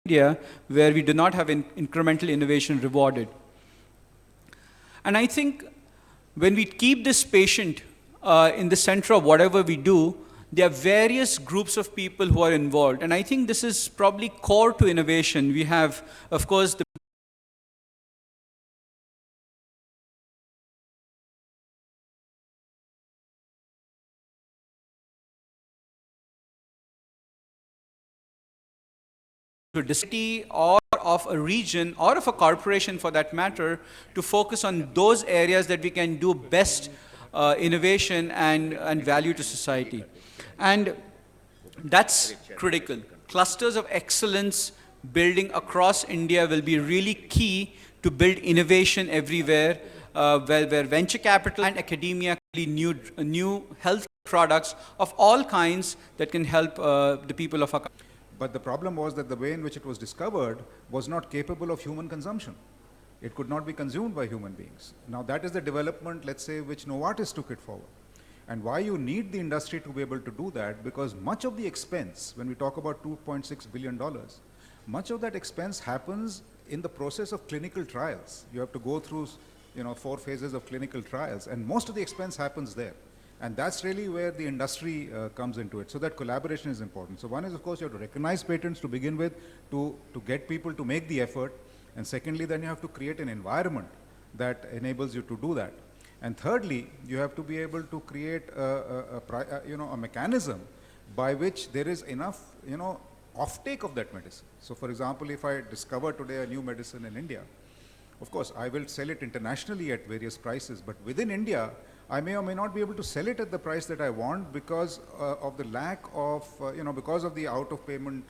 India, where we do not have incremental innovation rewarded. And I think when we keep this patient in the center of whatever we do, there are various groups of people who are involved. And I think this is probably core to innovation. We have, of course, the city or of a region or of a corporation for that matter to focus on those areas that we can do best innovation and value to society. And that's critical. Clusters of excellence building across India will be really key to build innovation everywhere, where venture capital and academia new health products of all kinds that can help the people of our country. But the problem was that the way in which it was discovered was not capable of human consumption. It could not be consumed by human beings. Now that is the development, let's say, which Novartis took it forward. And why you need the industry to be able to do that, because much of the expense, when we talk about $2.6 billion, much of that expense happens in the process of clinical trials. You have to go through 4 phases of clinical trials, and most of the expense happens there. And that's really where the industry comes into it. So that collaboration is important. So one is, of course, you have to recognize patents to begin with, to get people to make the effort. And secondly, then you have to create an environment that enables you to do that. And thirdly, you have to be able to create a mechanism by which there is enough, offtake of that medicine. So for example, if I discover today a new medicine in India, of course, I will sell it internationally at various prices, but within India, I may or may not be able to sell it at the price that I want because of the lack of, because of the out of payment,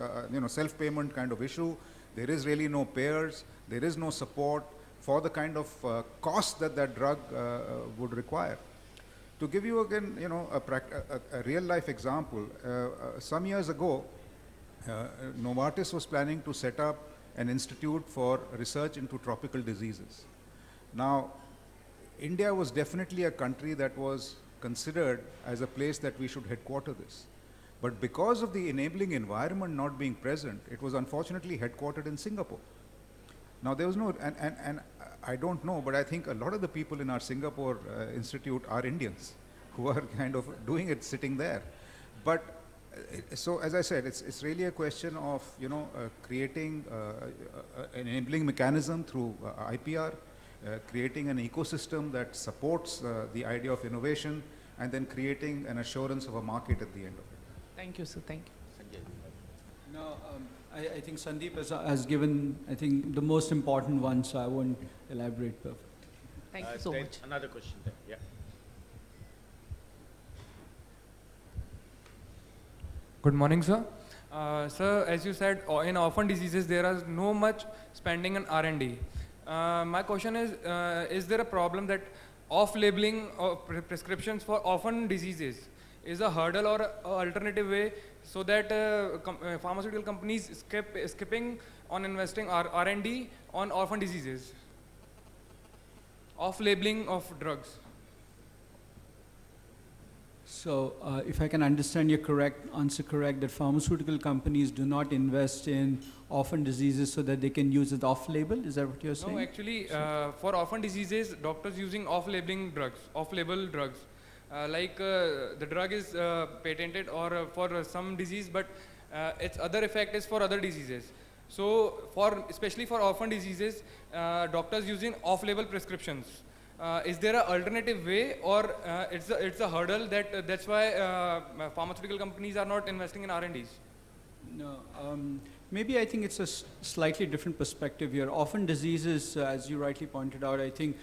self-payment kind of issue. There is really no payers, there is no support for the kind of cost that that drug would require. To give you again, a real life example, some years ago, Novartis was planning to set up an institute for research into tropical diseases. Now, India was definitely a country that was considered as a place that we should headquarter this. But because of the enabling environment not being present, it was unfortunately headquartered in Singapore. Now there was no, and I don't know, but I think a lot of the people in our Singapore institute are Indians who are kind of doing it sitting there. But so as I said, it's really a question of creating an enabling mechanism through IPR, creating an ecosystem that supports the idea of innovation, and then creating an assurance of a market at the end of it. Thank you, sir. Thank you. No, I think Sundeep has given, I think, the most important one, so I won't elaborate perfectly. Thank you so much. Another question there, yeah. Good morning, sir. Sir, as you said, in orphan diseases, there is no much spending on R&D. My question is there a problem that off-labeling prescriptions for orphan diseases is a hurdle or an alternative way so that pharmaceutical companies skipping on investing R&D on orphan diseases? Off-labeling of drugs. So if I can understand your answer correct, that pharmaceutical companies do not invest in orphan diseases so that they can use it off-label? Is that what you're saying? No, actually, for orphan diseases, doctors using off-labeling drugs, off-label drugs. The drug is patented or for some disease, but its other effect is for other diseases. So especially for orphan diseases, doctors using off-label prescriptions. Is there an alternative way, or it's a hurdle that's why pharmaceutical companies are not investing in R&Ds? No, maybe I think it's a slightly different perspective here. Orphan diseases, as you rightly pointed out, I think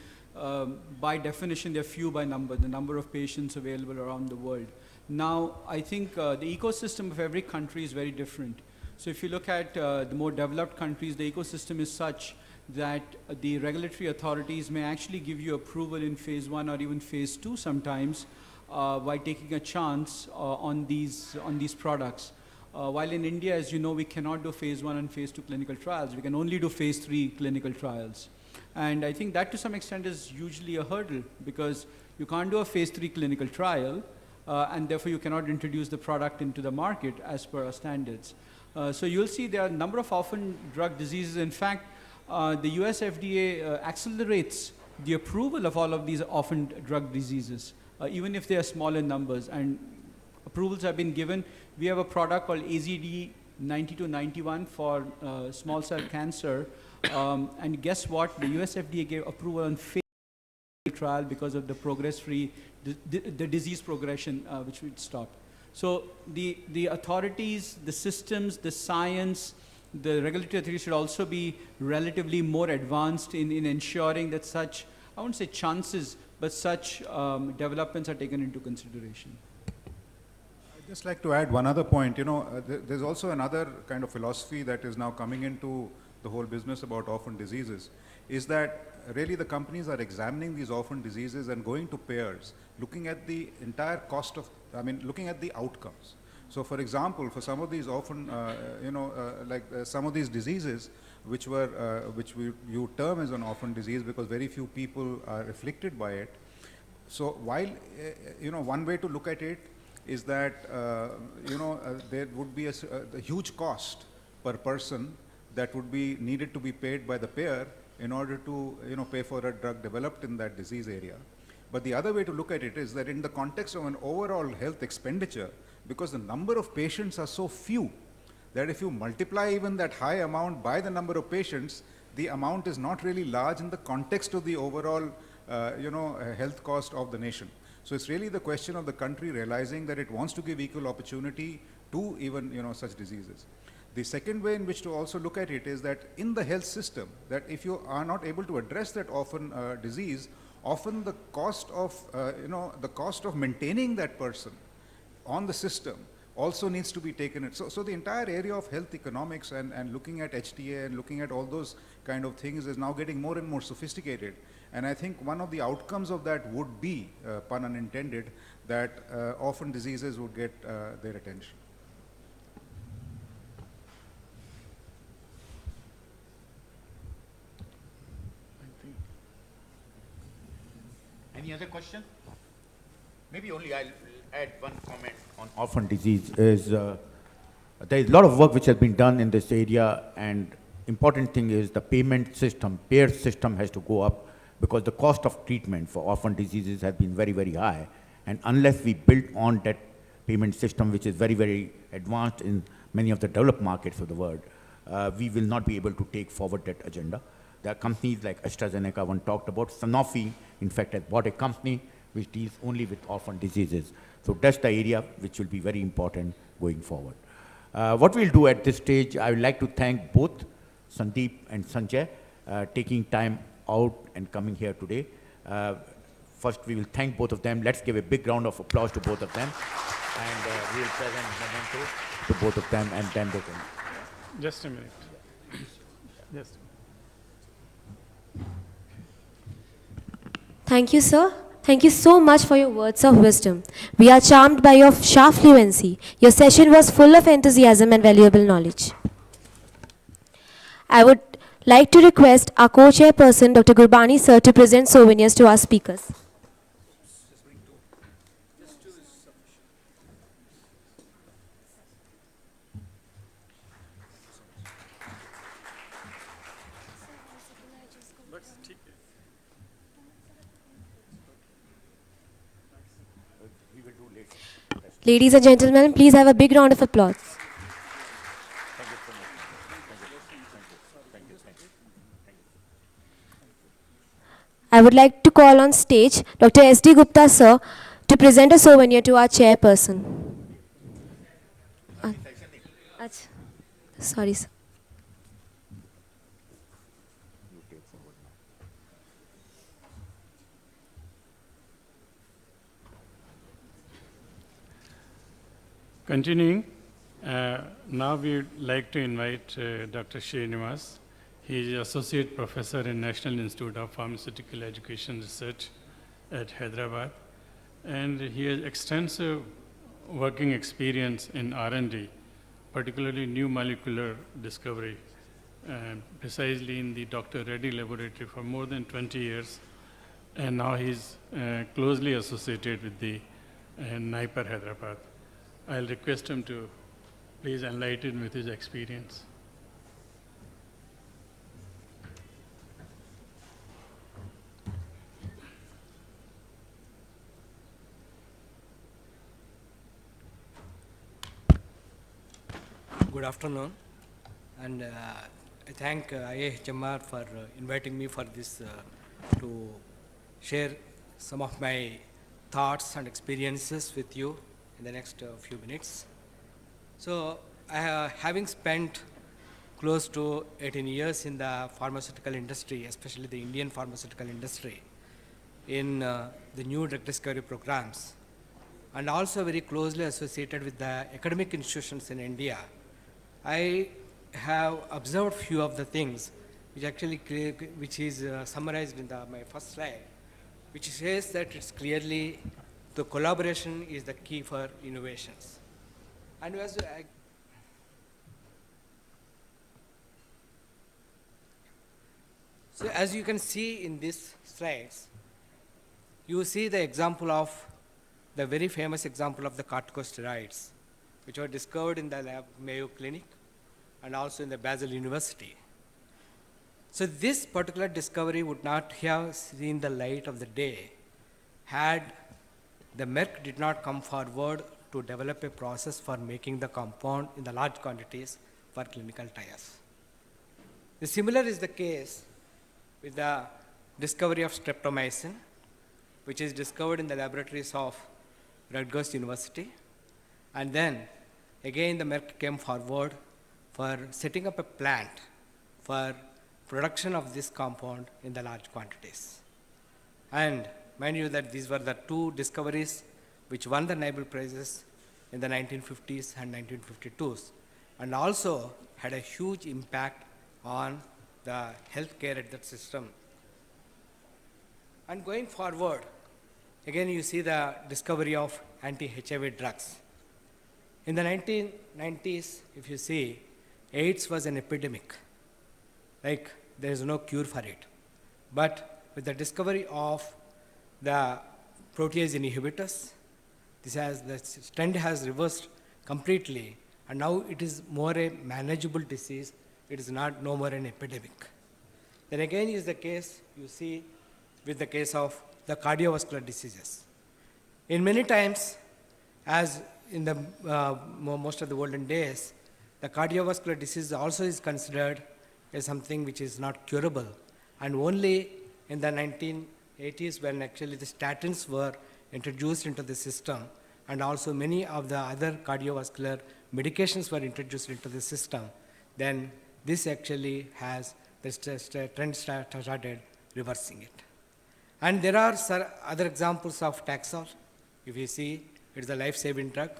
by definition they're few by number, the number of patients available around the world. Now, I think the ecosystem of every country is very different. So if you look at the more developed countries, the ecosystem is such that the regulatory authorities may actually give you approval in phase 1 or even phase 2 sometimes by taking a chance on these products. While in India, as you know, we cannot do phase 1 and phase 2 clinical trials. We can only do phase 3 clinical trials. And I think that to some extent is usually a hurdle because you can't do a phase 3 clinical trial and therefore you cannot introduce the product into the market as per our standards. So you'll see there are a number of orphan drug diseases. In fact, the US FDA accelerates the approval of all of these orphan drug diseases, even if they are small in numbers. And approvals have been given. We have a product called AZD 9291 for small cell cancer. And guess what? The US FDA gave approval on phase trial because of the progress-free, the disease progression, which would stop. So the authorities, the systems, the science, the regulatory authorities should also be relatively more advanced in ensuring that such, I wouldn't say chances, but such developments are taken into consideration. I'd just like to add one other point. There's also another kind of philosophy that is now coming into the whole business about orphan diseases, is that really the companies are examining these orphan diseases and going to payers, looking at the entire cost of, looking at the outcomes. So for example, for some of these orphan, some of these diseases, which you term as an orphan disease because very few people are afflicted by it. So while, one way to look at it is that, there would be a huge cost per person that would be needed to be paid by the payer in order to pay for a drug developed in that disease area. But the other way to look at it is that in the context of an overall health expenditure, because the number of patients are so few, that if you multiply even that high amount by the number of patients, the amount is not really large in the context of the overall health cost of the nation. So it's really the question of the country realizing that it wants to give equal opportunity to even such diseases. The second way in which to also look at it is that in the health system, that if you are not able to address that orphan disease, often the cost of maintaining that person on the system also needs to be taken. So the entire area of health economics and looking at HTA and looking at all those kind of things is now getting more and more sophisticated. And I think one of the outcomes of that would be, pun unintended, that orphan diseases would get their attention. Any other question? Maybe only I'll add one comment on orphan disease is there is a lot of work which has been done in this area, and important thing is the payment system, payer system has to go up because the cost of treatment for orphan diseases has been very, very high. And unless we build on that payment system, which is very, very advanced in many of the developed markets of the world, we will not be able to take forward that agenda. There are companies like AstraZeneca, one talked about. Sanofi, in fact, has bought a company which deals only with orphan diseases. So that's the area which will be very important going forward. What we'll do at this stage, I would like to thank both Sundeep and Sanjay taking time out and coming here today. First, we will thank both of them. Let's give a big round of applause to both of them. And we will present memento to both of them, and then they can. Just a minute. Just. Thank you, sir. Thank you so much for your words of wisdom. We are charmed by your sharp fluency. Your session was full of enthusiasm and valuable knowledge. I would like to request our co-chairperson, Dr. Gurbani, sir, to present souvenirs to our speakers. Ladies and gentlemen, please have a big round of applause. I would like to call on stage Dr. S.D. Gupta, sir, to present a souvenir to our chairperson. Sorry, sir. Continuing, now we'd like to invite Dr. Srinivas. He is Associate Professor in National Institute of Pharmaceutical Education Research at Hyderabad. And he has extensive working experience in R&D, particularly new molecular discovery, precisely in the Dr. Reddy Laboratory for more than 20 years. And now he's closely associated with the NIPER Hyderabad. I'll request him to please enlighten with his experience. Good afternoon, and I thank IIHMR for inviting me for this to share some of my thoughts and experiences with you in the next few minutes. So, having spent close to 18 years in the pharmaceutical industry, especially the Indian pharmaceutical industry, in the new drug discovery programs, and also very closely associated with the academic institutions in India, I have observed few of the things which is summarized in my first slide, which says that it's clearly the collaboration is the key for innovations. And so as you can see in these slides, you see the example of the very famous example of the corticosteroids, which were discovered in the lab Mayo Clinic and also in the Basel University. So this particular discovery would not have seen the light of the day had the Merck did not come forward to develop a process for making the compound in the large quantities for clinical trials. The similar is the case with the discovery of streptomycin, which is discovered in the laboratories of Rutgers University. And then again the Merck came forward for setting up a plant for production of this compound in the large quantities. And mind you that these were the two discoveries which won the Nobel Prizes in the 1950s and 1952s, and also had a huge impact on the healthcare at that system. And going forward, again you see the discovery of anti-HIV drugs. In the 1990s, if you see, AIDS was an epidemic. Like, there is no cure for it. But with the discovery of the protease inhibitors, the trend has reversed completely, and now it is more a manageable disease. It is no more an epidemic. Then again is the case you see with the case of the cardiovascular diseases. In many times, as in the most of the olden days, the cardiovascular disease also is considered as something which is not curable. And only in the 1980s, when actually the statins were introduced into the system, and also many of the other cardiovascular medications were introduced into the system, then this actually has the trend started reversing it. And there are other examples of Taxol. If you see, it's a life-saving drug.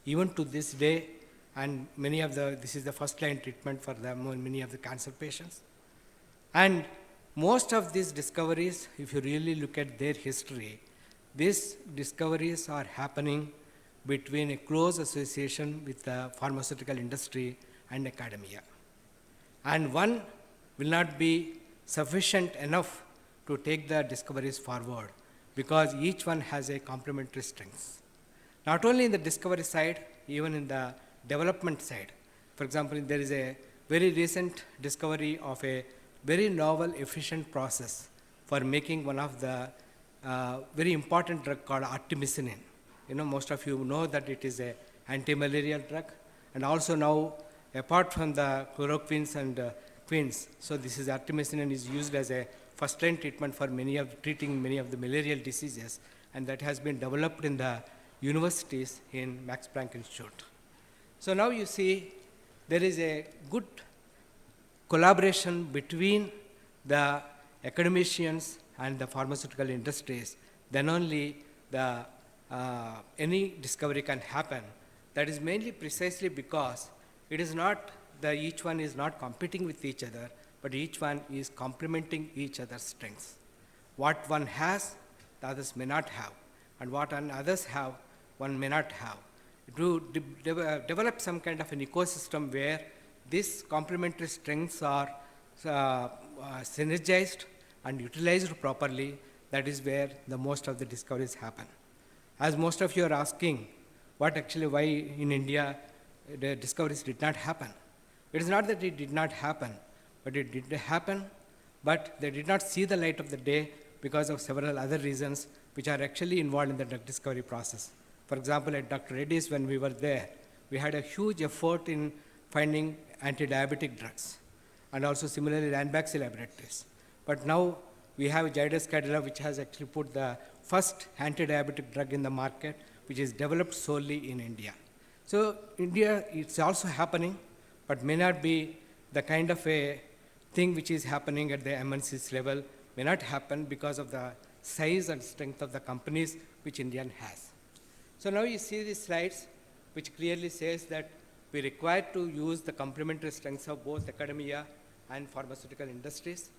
Even to this day, and this is the first-line treatment for many of the cancer patients. And most of these discoveries, if you really look at their history, these discoveries are happening between a close association with the pharmaceutical industry and academia. And one will not be sufficient enough to take the discoveries forward, because each one has a complementary strengths. Not only in the discovery side, even in the development side. For example, there is a very recent discovery of a very novel, efficient process for making one of the very important drug called artemisinin. Most of you know that it is an anti-malarial drug, and also now, apart from the chloroquines and quins, so this is artemisinin is used as a first-line treatment for treating many of the malarial diseases, and that has been developed in the universities in Max Planck Institute. So now you see there is a good collaboration between the academicians and the pharmaceutical industries, then only any discovery can happen. That is mainly precisely because it is not each one is not competing with each other, but each one is complementing each other's strengths. What one has, the others may not have, and what others have, one may not have. To develop some kind of an ecosystem where these complementary strengths are synergized and utilized properly, that is where the most of the discoveries happen. As most of you are asking, why in India the discoveries did not happen. It is not that it did not happen, but it did happen, but they did not see the light of the day because of several other reasons which are actually involved in the drug discovery process. For example, at Dr. Reddy's, when we were there, we had a huge effort in finding anti-diabetic drugs, and also similarly Ranbaxy laboratories. But now we have Zydus Cadila, which has actually put the first anti-diabetic drug in the market, which is developed solely in India. So India, it's also happening, but may not be the kind of a thing which is happening at the MNC's level, may not happen because of the size and strength of the companies which India has. So now you see these slides, which clearly says that we require to use the complementary strengths of both academia and pharmaceutical industries.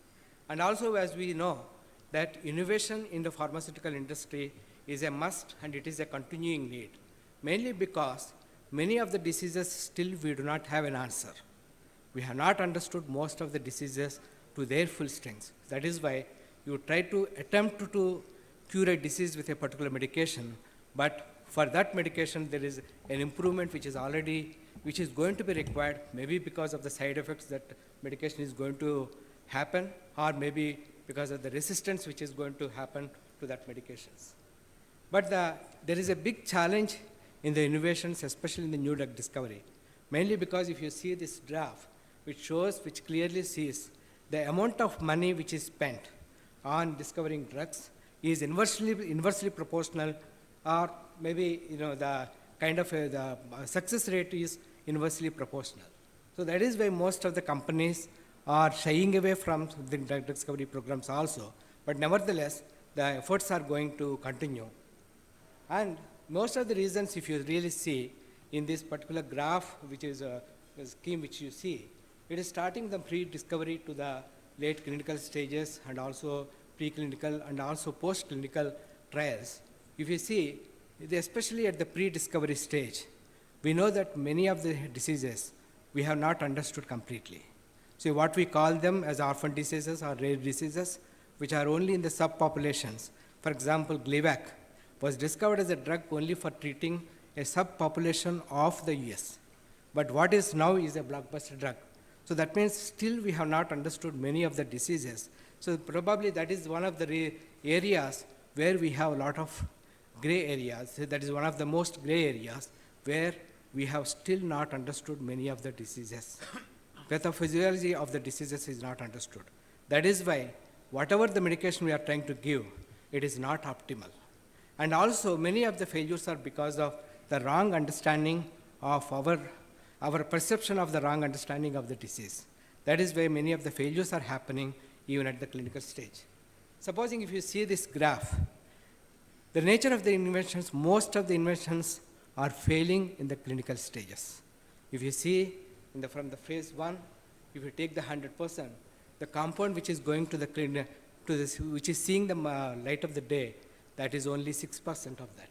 And also, as we know, that innovation in the pharmaceutical industry is a must, and it is a continuing need, mainly because many of the diseases still we do not have an answer. We have not understood most of the diseases to their full strengths. That is why you try to attempt to cure a disease with a particular medication, but for that medication there is an improvement which is going to be required, maybe because of the side effects that medication is going to happen, or maybe because of the resistance which is going to happen to that medications. But there is a big challenge in the innovations, especially in the new drug discovery, mainly because if you see this graph, which clearly sees the amount of money which is spent on discovering drugs is inversely proportional, or maybe the kind of the success rate is inversely proportional. So that is why most of the companies are shying away from the drug discovery programs also, but nevertheless, the efforts are going to continue. And most of the reasons, if you really see in this particular graph, which is a scheme which you see, it is starting the pre-discovery to the late clinical stages, and also preclinical and also post-clinical trials. If you see, especially at the pre-discovery stage, we know that many of the diseases we have not understood completely. So what we call them as orphan diseases or rare diseases, which are only in the subpopulations. For example, Gleevec was discovered as a drug only for treating a subpopulation of the US. But what is now is a blockbuster drug. So that means still we have not understood many of the diseases. So probably that is one of the areas where we have a lot of gray areas. That is one of the most gray areas where we have still not understood many of the diseases. Pathophysiology of the diseases is not understood. That is why whatever the medication we are trying to give, it is not optimal. And also many of the failures are because of the wrong understanding of our perception of the wrong understanding of the disease. That is why many of the failures are happening even at the clinical stage. Supposing if you see this graph, the nature of the inventions, most of the inventions are failing in the clinical stages. If you see from the phase 1, if you take the 100%, the compound which is going to the clinic, which is seeing the light of the day, that is only 6% of that.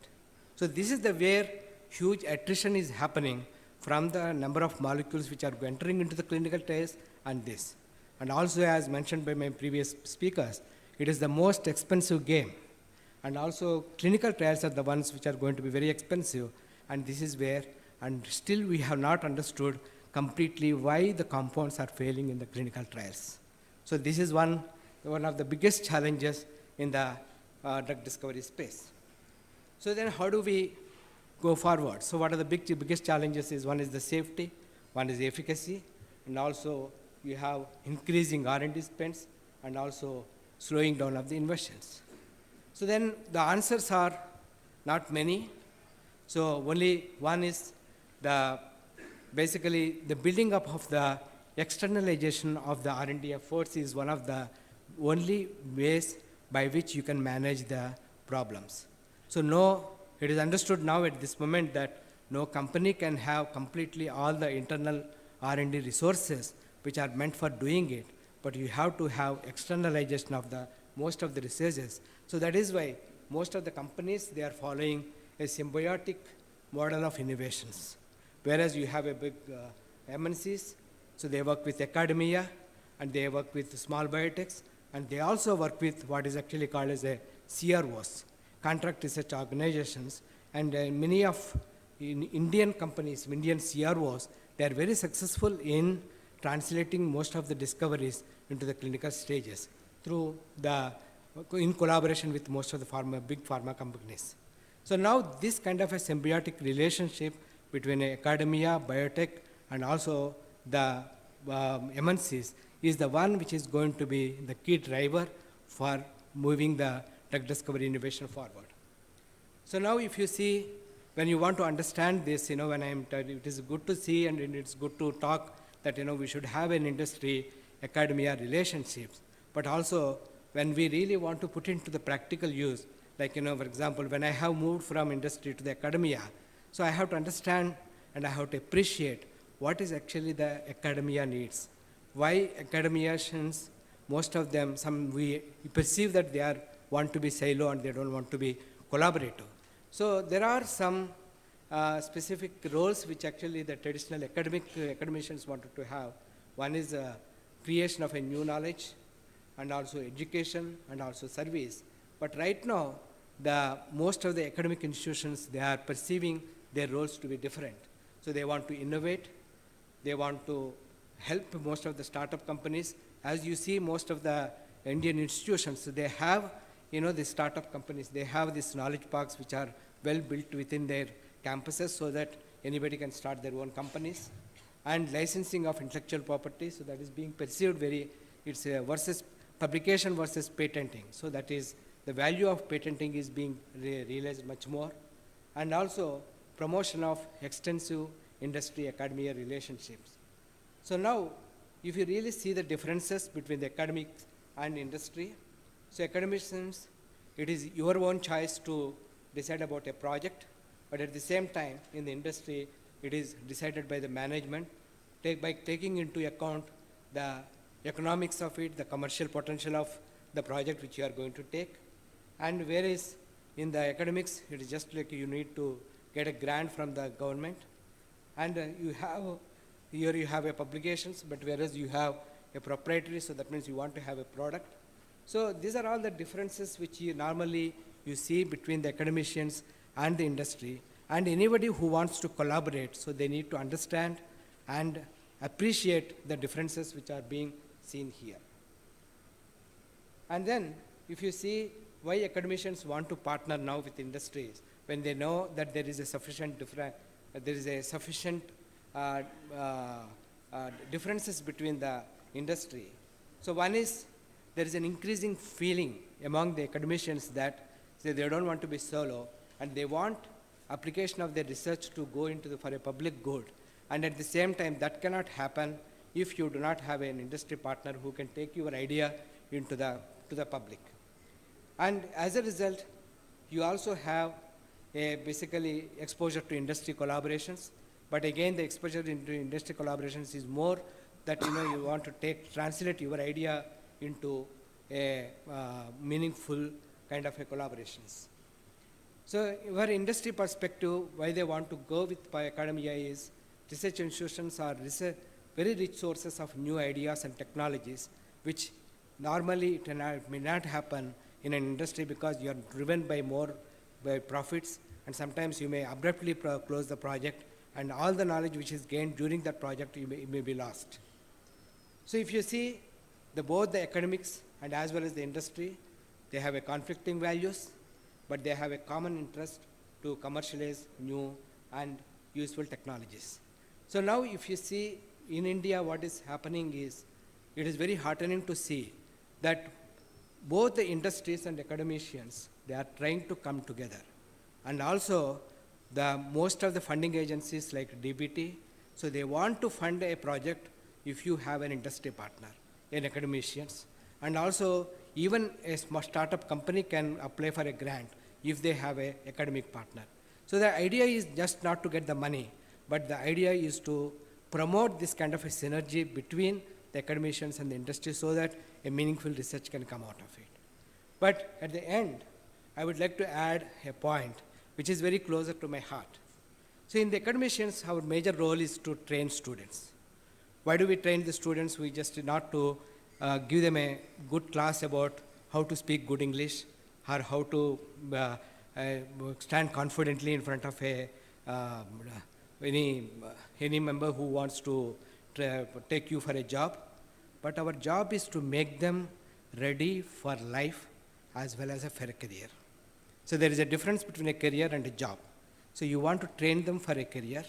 So this is where huge attrition is happening from the number of molecules which are entering into the clinical trials and this. And also, as mentioned by my previous speakers, it is the most expensive game. And also clinical trials are the ones which are going to be very expensive, and this is where, and still we have not understood completely why the compounds are failing in the clinical trials. So this is one of the biggest challenges in the drug discovery space. So then how do we go forward? So what are the biggest challenges is, one is the safety, one is efficacy, and also you have increasing R&D spends, and also slowing down of the inventions. So then the answers are not many. So only one is basically the building up of the externalization of the R&D efforts is one of the only ways by which you can manage the problems. So it is understood now at this moment that no company can have completely all the internal R&D resources which are meant for doing it, but you have to have externalization of most of the researches. So that is why most of the companies, they are following a symbiotic model of innovations. Whereas you have a big MNCs, so they work with academia, and they work with small biotechs, and they also work with what is actually called as a CROs, contract research organizations, and many of in Indian companies, Indian CROs, they are very successful in translating most of the discoveries into the clinical stages through in collaboration with most of the big pharma companies. So now this kind of a symbiotic relationship between academia, biotech, and also the MNCs is the one which is going to be the key driver for moving the drug discovery innovation forward. So now if you see, when you want to understand this, when it is good to see and it's good to talk that, we should have an industry academia relationships, but also when we really want to put into the practical use, like, for example, when I have moved from industry to the academia, so I have to understand and I have to appreciate what is actually the academia needs. Why academicians, most of them, we perceive that they want to be silo and they don't want to be collaborative. So there are some specific roles which actually the traditional academicians wanted to have. One is creation of a new knowledge, and also education, and also service. But right now, most of the academic institutions, they are perceiving their roles to be different. So they want to innovate, they want to help most of the startup companies. As you see, most of the Indian institutions, so they have, the startup companies, they have these knowledge parks which are well built within their campuses so that anybody can start their own companies. And licensing of intellectual property, so that is being perceived it's versus publication versus patenting. So that is, the value of patenting is being realized much more. And also promotion of extensive industry academia relationships. So now, if you really see the differences between the academics and industry, so academicians, it is your own choice to decide about a project, but at the same time, in the industry, it is decided by the management, by taking into account the economics of it, the commercial potential of the project which you are going to take. And whereas in the academics, it is just like you need to get a grant from the government, and here you have a publications, but whereas you have a proprietary, so that means you want to have a product. So these are all the differences which normally you see between the academicians and the industry, and anybody who wants to collaborate, so they need to understand and appreciate the differences which are being seen here. And then, if you see why academicians want to partner now with industries, when they know that there is a sufficient differences between the industry. So one is, there is an increasing feeling among the academicians that they don't want to be solo, and they want application of their research to go into for a public good. And at the same time, that cannot happen if you do not have an industry partner who can take your idea into to the public. And as a result, you also have basically exposure to industry collaborations. But again, the exposure into industry collaborations is more that you want to translate your idea into a meaningful kind of a collaborations. So, our industry perspective, why they want to go with academia is research institutions are very rich sources of new ideas and technologies, which normally it may not happen in an industry because you are driven by profits, and sometimes you may abruptly close the project, and all the knowledge which is gained during that project may be lost. So if you see both the academics and as well as the industry, they have a conflicting values, but they have a common interest to commercialize new and useful technologies. So now if you see in India what is happening is, it is very heartening to see that both the industries and academicians, they are trying to come together. And also most of the funding agencies like DBT, so they want to fund a project if you have an industry partner, an academicians. And also even a small startup company can apply for a grant if they have an academic partner. So the idea is just not to get the money, but the idea is to promote this kind of a synergy between the academicians and the industry so that a meaningful research can come out of it. But at the end, I would like to add a point which is very closer to my heart. So in the academicians, our major role is to train students. Why do we train the students? We just not to give them a good class about how to speak good English or how to stand confidently in front of a um, any member who wants to take you for a job, but our job is to make them ready for life as well as for a career. So there is a difference between a career and a job. So you want to train them for a career,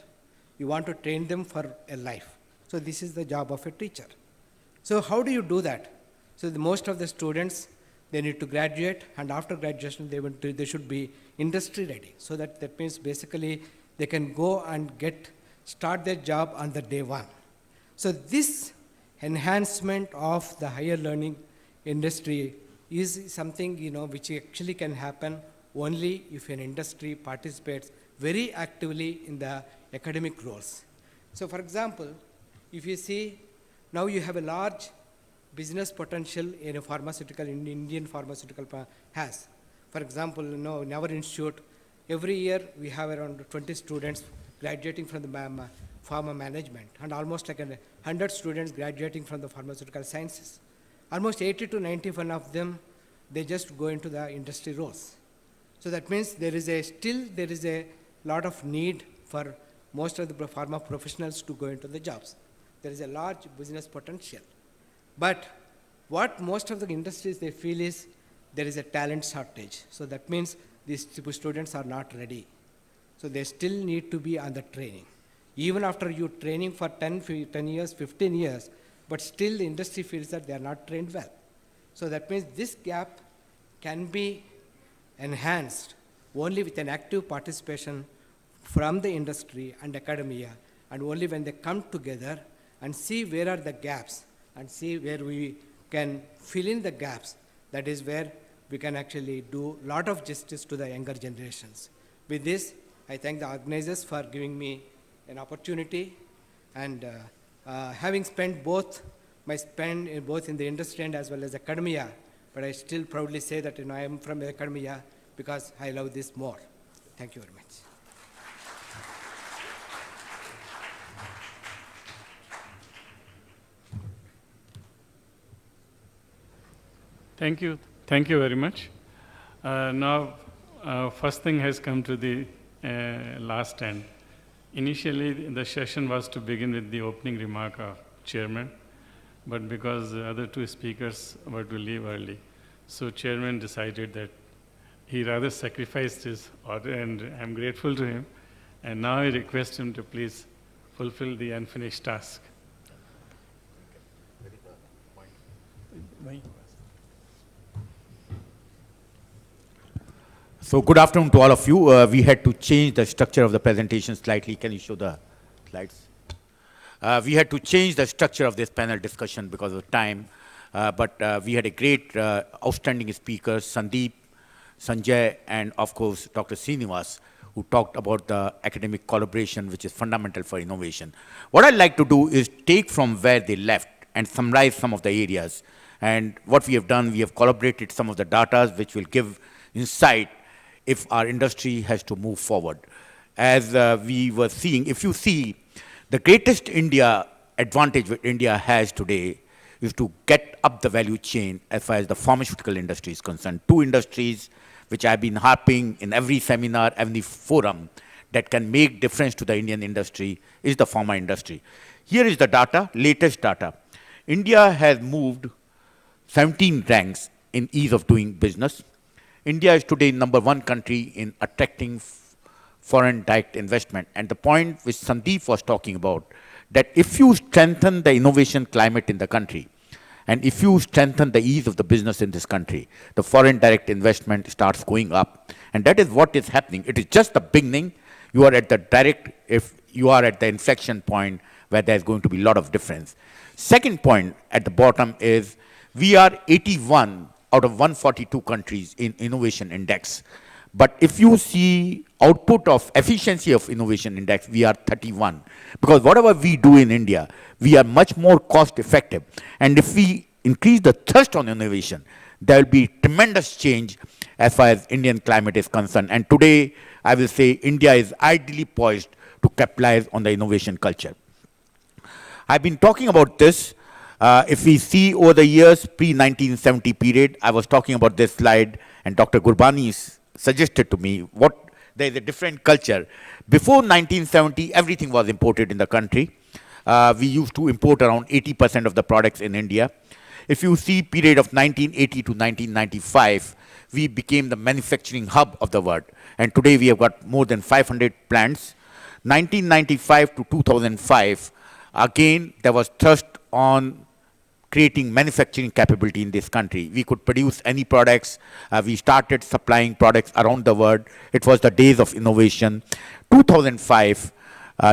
you want to train them for a life. So this is the job of a teacher. So how do you do that? So most of the students, they need to graduate, and after graduation, they should be industry ready. So that means basically they can go and start their job on the day one. So this enhancement of the higher learning industry is something which actually can happen only if an industry participates very actively in the academic roles. So for example, if you see, now you have a large business potential in a pharmaceutical, in Indian pharmaceutical has. For example, in our institute, every year we have around 20 students graduating from the pharma management, and almost like 100 students graduating from the pharmaceutical sciences. Almost 80 to 91 of them, they just go into the industry roles. So that means still there is a lot of need for most of the pharma professionals to go into the jobs. There is a large business potential. But what most of the industries they feel is there is a talent shortage. So that means these students are not ready. So they still need to be on the training. Even after you training for 10 years, 15 years, but still the industry feels that they are not trained well. So that means this gap can be enhanced only with an active participation from the industry and academia, and only when they come together and see where are the gaps and see where we can fill in the gaps, that is where we can actually do a lot of justice to the younger generations. With this, I thank the organizers for giving me an opportunity, and having spent both in the industry and as well as academia, but I still proudly say that I am from academia because I love this more. Thank you very much. Thank you very much. Now, first thing has come to the last end. Initially, the session was to begin with the opening remark of chairman, but because the other two speakers were to leave early, so chairman decided that he rather sacrificed his order, and I'm grateful to him. And now I request him to please fulfill the unfinished task. So good afternoon to all of you. We had to change the structure of the presentation slightly. Can you show the slides? We had to change the structure of this panel discussion because of time, but we had a great outstanding speakers, Sundeep, Sanjay, and of course, Dr. Srinivas, who talked about the academic collaboration, which is fundamental for innovation. What I'd like to do is take from where they left and summarize some of the areas. And what we have done, we have collaborated some of the data which will give insight if our industry has to move forward. As we were seeing, if you see, the greatest advantage that India has today is to get up the value chain as far as the pharmaceutical industry is concerned. Two industries which I've been harping in every seminar, every forum, that can make difference to the Indian industry is the pharma industry. Here is the data, latest data. India has moved 17 ranks in ease of doing business. India is today #1 country in attracting foreign direct investment. And the point which Sundeep was talking about, that if you strengthen the innovation climate in the country, and if you strengthen the ease of the business in this country, the foreign direct investment starts going up. And that is what is happening. It is just the beginning. You are at the inflection point where there's going to be a lot of difference. Second point at the bottom is we are 81 out of 142 countries in innovation index. But if you see output of efficiency of innovation index, we are 31. Because whatever we do in India, we are much more cost effective. And if we increase the thrust on innovation, there will be tremendous change as far as Indian climate is concerned. And today, I will say India is ideally poised to capitalize on the innovation culture. I've been talking about this. If we see over the years, pre-1970 period, I was talking about this slide, and Dr. Gurbani suggested to me what there is a different culture. Before 1970, everything was imported in the country. We used to import around 80% of the products in India. If you see period of 1980 to 1995, we became the manufacturing hub of the world. And today we have got more than 500 plants. 1995 to 2005, again, there was thrust on creating manufacturing capability in this country. We could produce any products. We started supplying products around the world. It was the days of innovation. 2005,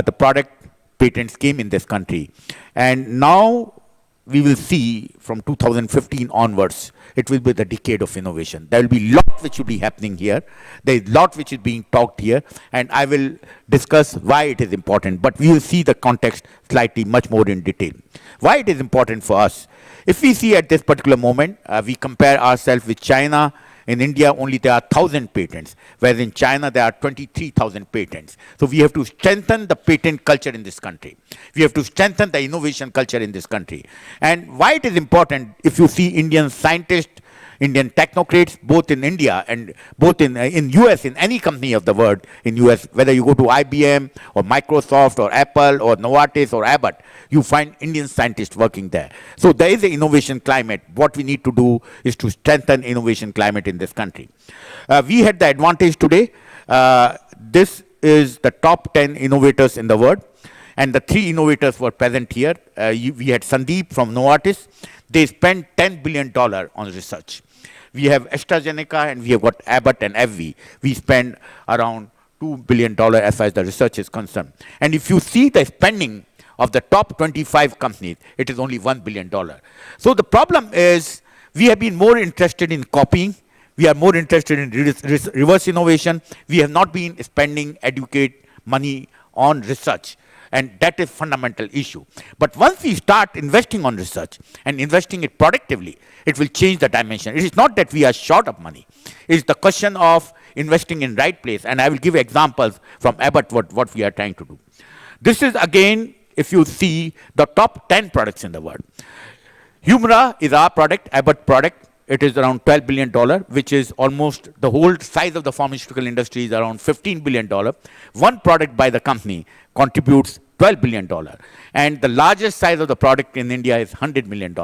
the product patents came in this country. And now we will see from 2015 onwards, it will be the decade of innovation. There will be a lot which will be happening here. There is a lot which is being talked here, and I will discuss why it is important, but we will see the context slightly much more in detail. Why it is important for us? If we see at this particular moment, we compare ourselves with China. In India, only there are 1,000 patents, whereas in China, there are 23,000 patents. So we have to strengthen the patent culture in this country. We have to strengthen the innovation culture in this country. And why it is important, if you see Indian scientists, Indian technocrats, both in India and both in US, in any company of the world, in US, whether you go to IBM or Microsoft or Apple or Novartis or Abbott, you find Indian scientists working there. So there is an innovation climate. What we need to do is to strengthen innovation climate in this country. We had the advantage today. This is the top 10 innovators in the world. And the 3 innovators were present here. We had Sundeep from Novartis. They spent $10 billion on research. We have AstraZeneca and we have got Abbott and AbbVie. We spend around $2 billion as far as the research is concerned. And if you see the spending of the top 25 companies, it is only $1 billion. So the problem is we have been more interested in copying. We are more interested in reverse innovation. We have not been spending adequate money on research. And that is fundamental issue. But once we start investing on research and investing it productively, it will change the dimension. It is not that we are short of money. It is the question of investing in right place. And I will give examples from Abbott what we are trying to do. This is again, if you see the top 10 products in the world. Humira is our product, Abbott product. It is around $12 billion, which is almost the whole size of the pharmaceutical industry is around $15 billion. One product by the company contributes $12 billion. And the largest size of the product in India is $100 million.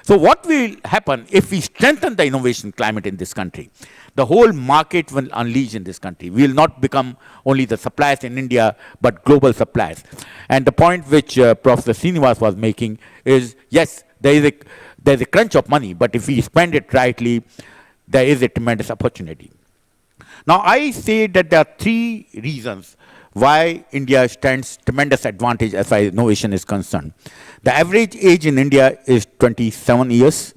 So what will happen if we strengthen the innovation climate in this country? The whole market will unleash in this country. We will not become only the suppliers in India, but global suppliers. And the point which Professor Srinivas was making is, yes, there's a crunch of money, but if we spend it rightly, there is a tremendous opportunity. Now, I say that there are 3 reasons why India stands tremendous advantage as far as innovation is concerned. The average age in India is 27 years.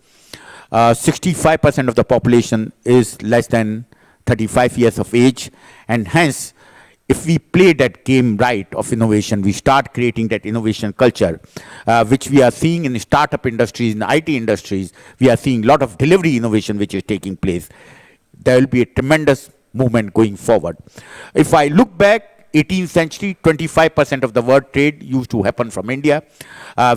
65% of the population is less than 35 years of age, and hence, if we play that game right of innovation, we start creating that innovation culture, which we are seeing in the startup industries, in the IT industries. We are seeing a lot of delivery innovation which is taking place. There will be a tremendous movement going forward. If I look back, 18th century, 25% of the world trade used to happen from India.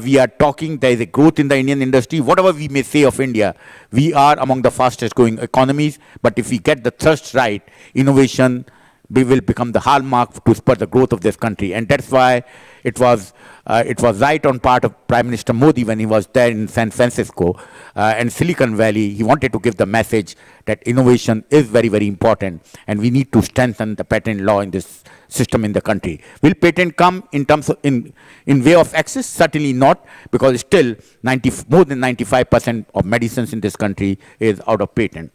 We are talking, there is a growth in the Indian industry. Whatever we may say of India, we are among the fastest growing economies. But if we get the thrust right, innovation will become the hallmark to spur the growth of this country. And that's why it was right on part of Prime Minister Modi when he was there in San Francisco and Silicon Valley. He wanted to give the message that innovation is very, very important, and we need to strengthen the patent law in this system in the country. Will patent come in terms of in way of access? Certainly not, because still more than 95% of medicines in this country is out of patent.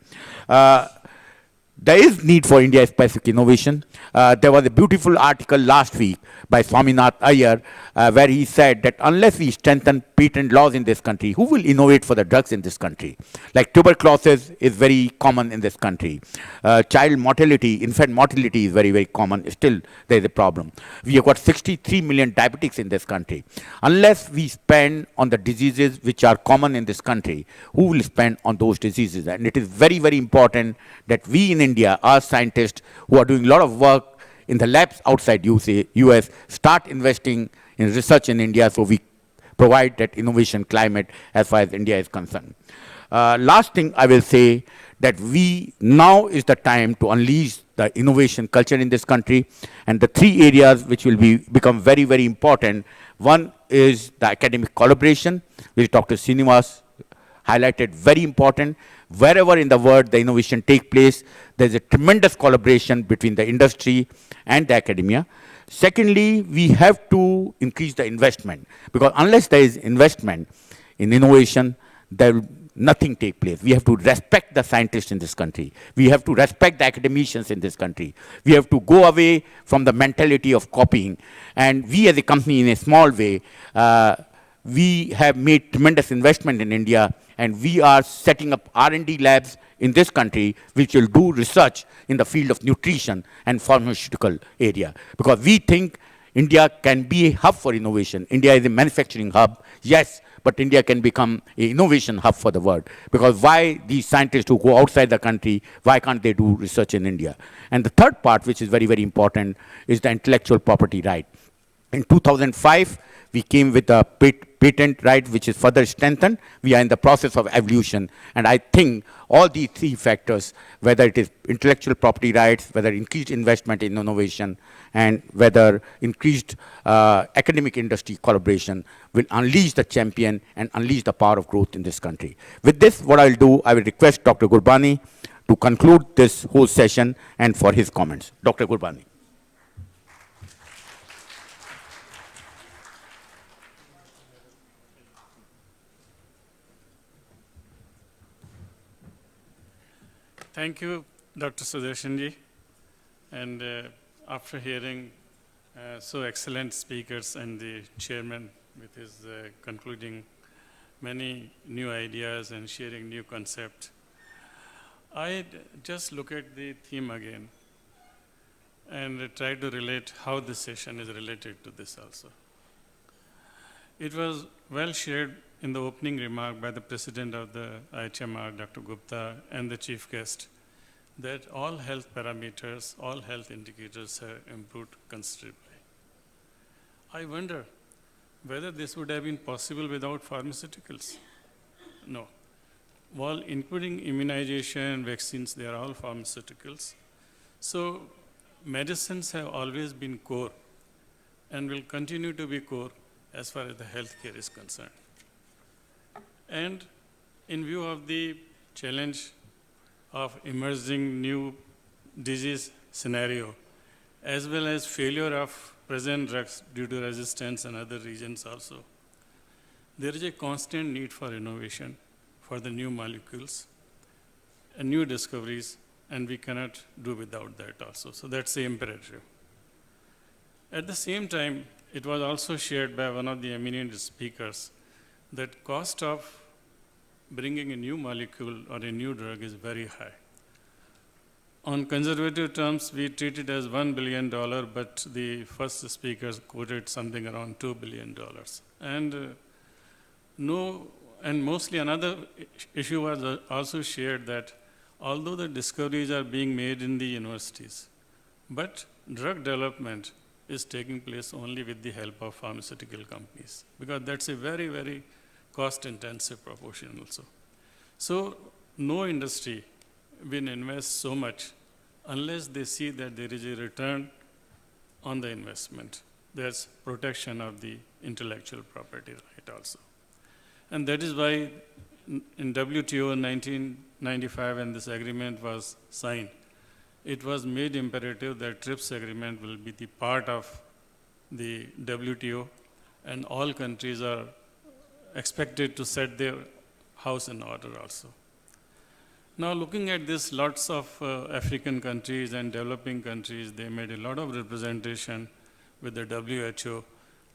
There is need for India-specific innovation. There was a beautiful article last week by Swaminath Iyer where he said that unless we strengthen patent laws in this country, who will innovate for the drugs in this country? Like tuberculosis is very common in this country. Child mortality, infant mortality is very, very common. Still, there is a problem. We have got 63 million diabetics in this country. Unless we spend on the diseases which are common in this country, who will spend on those diseases? And it is very, very important that we in India, our scientists who are doing a lot of work in the labs outside US, start investing in research in India so we provide that innovation climate as far as India is concerned. Last thing I will say that now is the time to unleash the innovation culture in this country, and the three areas which will become very, very important. One is the academic collaboration, which Dr. Srinivas highlighted, very important. Wherever in the world the innovation take place, there's a tremendous collaboration between the industry and the academia. Secondly, we have to increase the investment, because unless there is investment in innovation, there will nothing take place. We have to respect the scientists in this country. We have to respect the academicians in this country. We have to go away from the mentality of copying. And we as a company, in a small way, we have made tremendous investment in India, and we are setting up R&D labs in this country which will do research in the field of nutrition and pharmaceutical area. Because we think India can be a hub for innovation. India is a manufacturing hub, yes, but India can become an innovation hub for the world. Because why these scientists who go outside the country, why can't they do research in India? And the third part, which is very, very important, is the intellectual property right. In 2005, we came with a patent right, which is further strengthened. We are in the process of evolution. And I think all these three factors, whether it is intellectual property rights, whether increased investment in innovation, and whether increased academic industry collaboration, will unleash the champion and unleash the power of growth in this country. With this, what I'll do, I will request Dr. Gurbani to conclude this whole session and for his comments. Dr. Gurbani. Thank you, Dr. Sudarshan ji. And after hearing so excellent speakers and the chairman with his concluding many new ideas and sharing new concepts, I just look at the theme again and try to relate how this session is related to this also. It was well shared in the opening remark by the president of the IIHMR, Dr. Gupta, and the chief guest, that all health parameters, all health indicators have improved considerably. I wonder whether this would have been possible without pharmaceuticals. No. While including immunization, vaccines, they are all pharmaceuticals. So medicines have always been core and will continue to be core as far as the healthcare is concerned. And in view of the challenge of emerging new disease scenario, as well as failure of present drugs due to resistance and other regions also, there is a constant need for innovation, for the new molecules and new discoveries, and we cannot do without that also. So that's the imperative. At the same time, it was also shared by one of the eminent speakers that cost of bringing a new molecule or a new drug is very high. On conservative terms, we treat it as $1 billion, but the first speaker quoted something around $2 billion. And mostly another issue was also shared that although the discoveries are being made in the universities, but drug development is taking place only with the help of pharmaceutical companies, because that's a very, very cost-intensive proportion also. So no industry will invest so much unless they see that there is a return on the investment. There's protection of the intellectual property right also. And that is why in WTO in 1995, when this agreement was signed, it was made imperative that TRIPS agreement will be the part of the WTO, and all countries are expected to set their house in order also. Now looking at this, lots of African countries and developing countries, they made a lot of representation with the WHO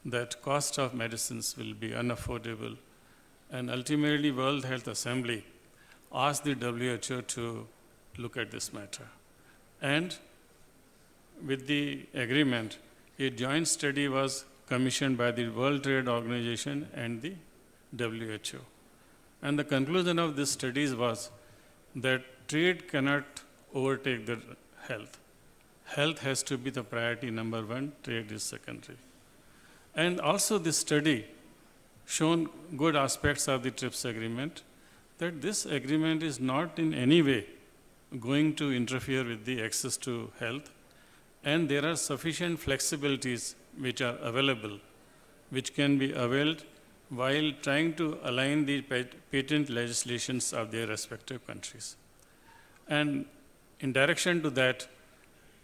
that cost of medicines will be unaffordable. And ultimately, World Health Assembly asked the WHO to look at this matter. And with the agreement, a joint study was commissioned by the World Trade Organization and the WHO. And the conclusion of this studies was that trade cannot overtake the health. Health has to be the priority number one, trade is secondary. And also this study shown good aspects of the TRIPS agreement, that this agreement is not in any way going to interfere with the access to health, and there are sufficient flexibilities which are available, which can be availed while trying to align the patent legislations of their respective countries. And in direction to that,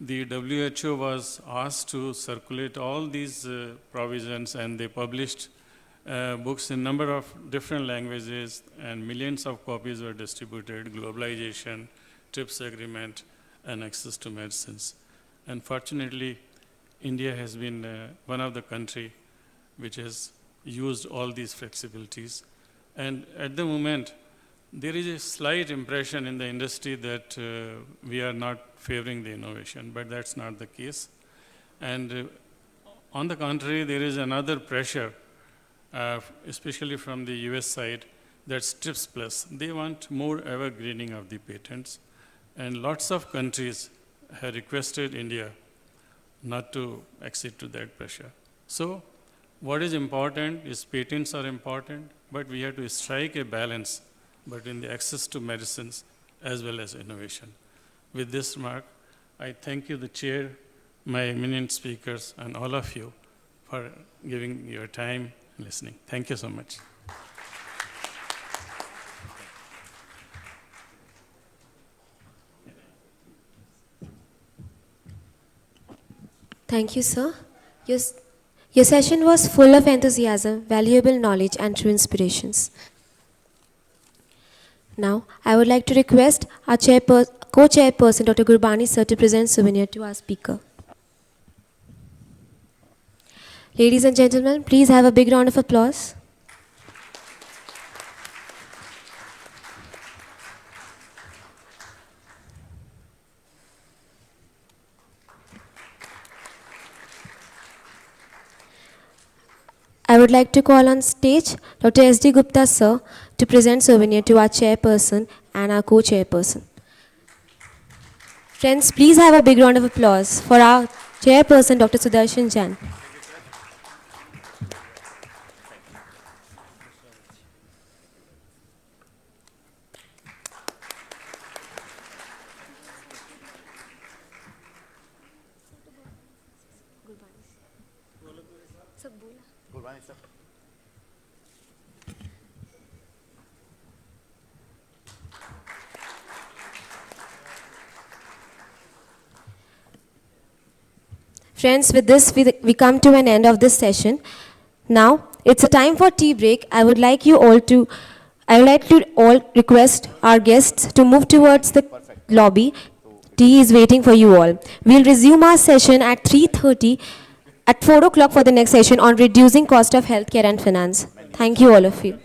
the WHO was asked to circulate all these provisions, and they published books in a number of different languages, and millions of copies were distributed: globalization, TRIPS agreement, and access to medicines. Unfortunately, India has been one of the countries which has used all these flexibilities. And at the moment, there is a slight impression in the industry that we are not favoring the innovation, but that's not the case. And on the contrary, there is another pressure, especially from the US side, that's TRIPS Plus. They want more evergreening of the patents. And lots of countries have requested India not to accede to that pressure. So what is important is patents are important, but we have to strike a balance between the access to medicines as well as innovation. With this remark, I thank you, the chair, my eminent speakers, and all of you for giving your time and listening. Thank you so much. Thank you, sir. Your session was full of enthusiasm, valuable knowledge, and true inspirations. Now, I would like to request our co-chairperson, Dr. Gurbani, sir, to present souvenir to our speaker. Ladies and gentlemen, please have a big round of applause. I would like to call on stage Dr. S.D. Gupta, sir, to present souvenir to our chairperson and our co-chairperson. Friends, please have a big round of applause for our chairperson, Dr. Sudarshan Jain. Gurbani, sir. Friends, with this, we come to an end of this session. Now, it's a time for tea break. I would like to all request our guests to move towards the lobby. Tea is waiting for you all. We'll resume our session at 3:30, at 4 o'clock for the next session on reducing cost of healthcare and finance. Thank you, all of you.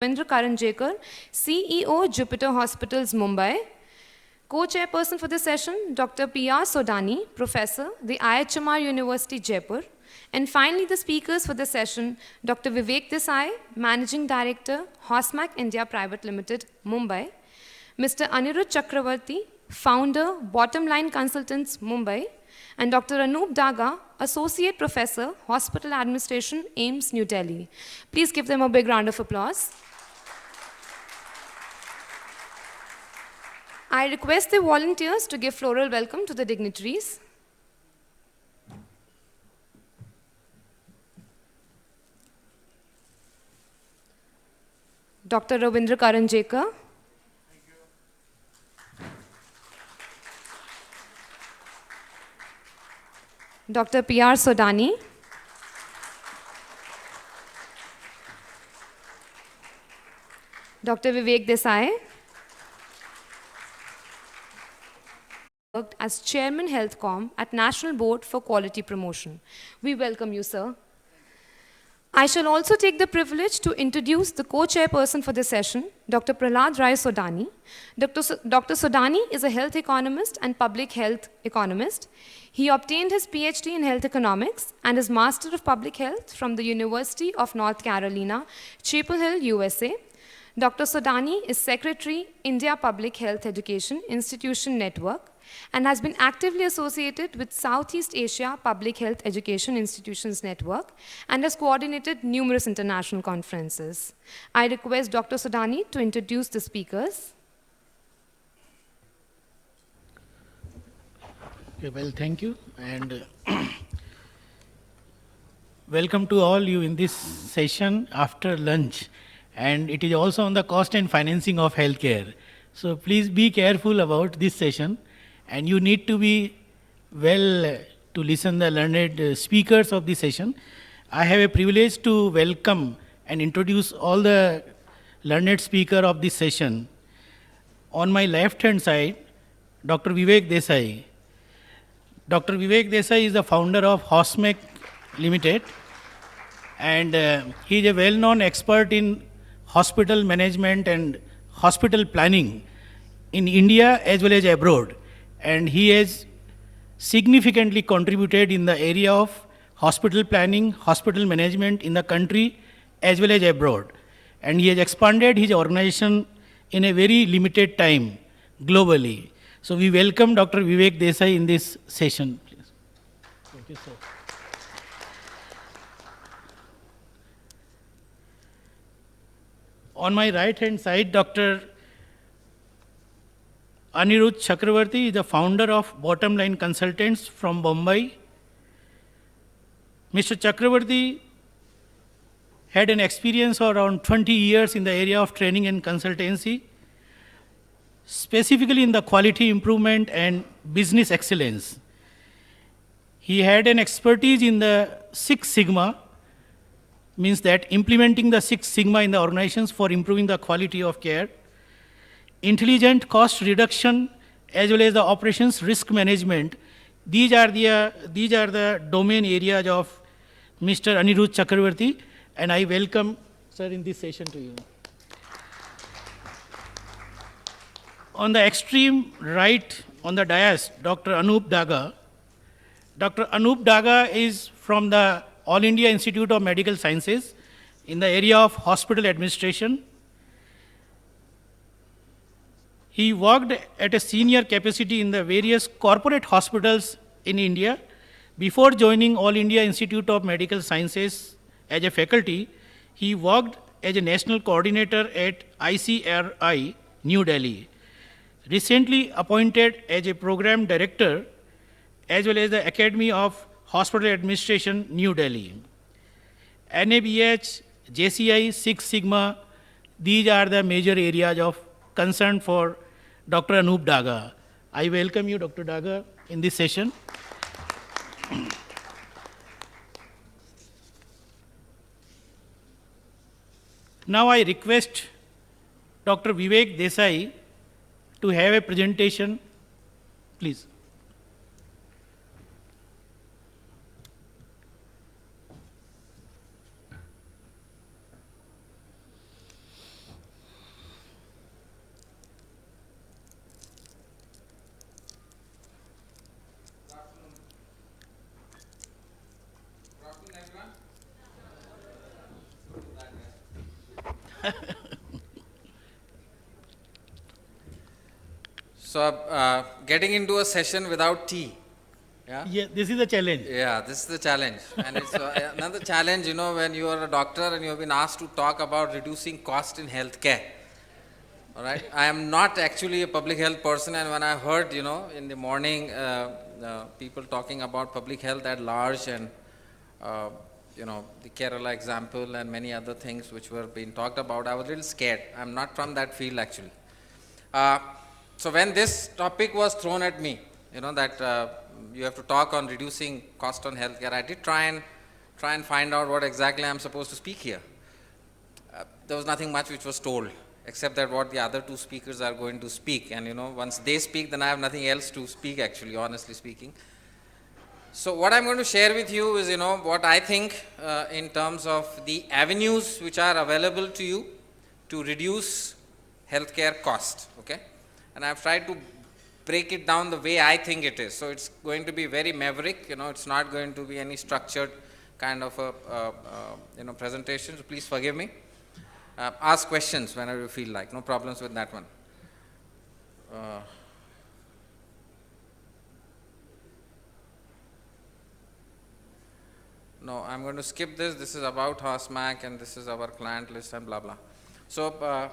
Ravindra Karanjekar, CEO, Jupiter Hospitals, Mumbai. Co-chairperson for this session, Dr. P.R. Sodani, Professor, the IIHMR University, Jaipur. And finally, the speakers for this session, Dr. Vivek Desai, Managing Director, Hosmac India Private Limited, Mumbai. Mr. Anirudh Chakravarti, Founder, Bottom Line Consultants, Mumbai. And Dr. Anup Daga, Associate Professor, Hospital Administration, AIIMS, New Delhi. Please give them a big round of applause. I request the volunteers to give floral welcome to the dignitaries. Dr. Ravindra Karanjekar. Dr. P.R. Sodani. Dr. Vivek Desai. Worked as Chairman HealthCom at National Board for Quality Promotion. We welcome you, sir. I shall also take the privilege to introduce the co-chairperson for this session, Dr. Prahlad Rai Sodani. Dr. Sodani is a health economist and public health economist. He obtained his PhD in health economics and his Master of Public Health from the University of North Carolina, Chapel Hill, USA. Dr. Sodani is Secretary, India Public Health Education Institution Network, and has been actively associated with Southeast Asia Public Health Education Institutions Network and has coordinated numerous international conferences. I request Dr. Sodani to introduce the speakers. Okay, well, thank you, and welcome to all you in this session after lunch. And it is also on the cost and financing of healthcare. So please be careful about this session. And you need to be well to listen the learned speakers of the session. I have a privilege to welcome and introduce all the learned speaker of this session. On my left hand side, Dr. Vivek Desai. Dr. Vivek Desai is the founder of Hosmac Limited, and he is a well-known expert in hospital management and hospital planning in India as well as abroad. And he has significantly contributed in the area of hospital planning, hospital management in the country as well as abroad. And he has expanded his organization in a very limited time globally. So we welcome Dr. Vivek Desai in this session. Please. Thank you, sir. On my right hand side, Dr. Anirudh Chakravarti is the founder of Bottom Line Consultants from Bombay. Mr. Chakravarti had an experience of around 20 years in the area of training and consultancy, specifically in the quality improvement and business excellence. He had an expertise in the Six Sigma, means that implementing the Six Sigma in the organizations for improving the quality of care, intelligent cost reduction, as well as the operations risk management. These are the domain areas of Mr. Anirudh Chakravarti, and I welcome, sir, in this session to you. On the extreme right, on the dais, Dr. Anup Daga. Dr. Anup Daga is from the All India Institute of Medical Sciences in the area of hospital administration. He worked at a senior capacity in the various corporate hospitals in India. Before joining All India Institute of Medical Sciences as a faculty, he worked as a national coordinator at ICRI, New Delhi. Recently appointed as a program director as well as the Academy of Hospital Administration, New Delhi. NABH, JCI, Six Sigma, these are the major areas of concern for Dr. Anup Daga. I welcome you, Dr. Daga, in this session. Now I request Dr. Vivek Desai to have a presentation, please. So, getting into a session without tea. Yeah? Yeah, this is a challenge. Yeah, this is the challenge. And it's another challenge, you know, when you are a doctor and you have been asked to talk about reducing cost in healthcare. All right. I am not actually a public health person, and when I heard, you know, in the morning, people talking about public health at large and, you know, the Kerala example and many other things which were being talked about, I was a little scared. I'm not from that field actually. So when this topic was thrown at me, you know, that you have to talk on reducing cost on healthcare, I did try and find out what exactly I'm supposed to speak here. There was nothing much which was told, except that what the other two speakers are going to speak. And, you know, once they speak, then I have nothing else to speak actually, honestly speaking. So what I'm going to share with you is, you know, what I think in terms of the avenues which are available to you to reduce healthcare cost, okay? And I've tried to break it down the way I think it is. So it's going to be very maverick, you know, it's not going to be any structured kind of a you know, presentation, so please forgive me. Ask questions whenever you feel like, no problems with that one. No, I'm going to skip this. This is about HOSMAC and this is our client list and blah, blah. So,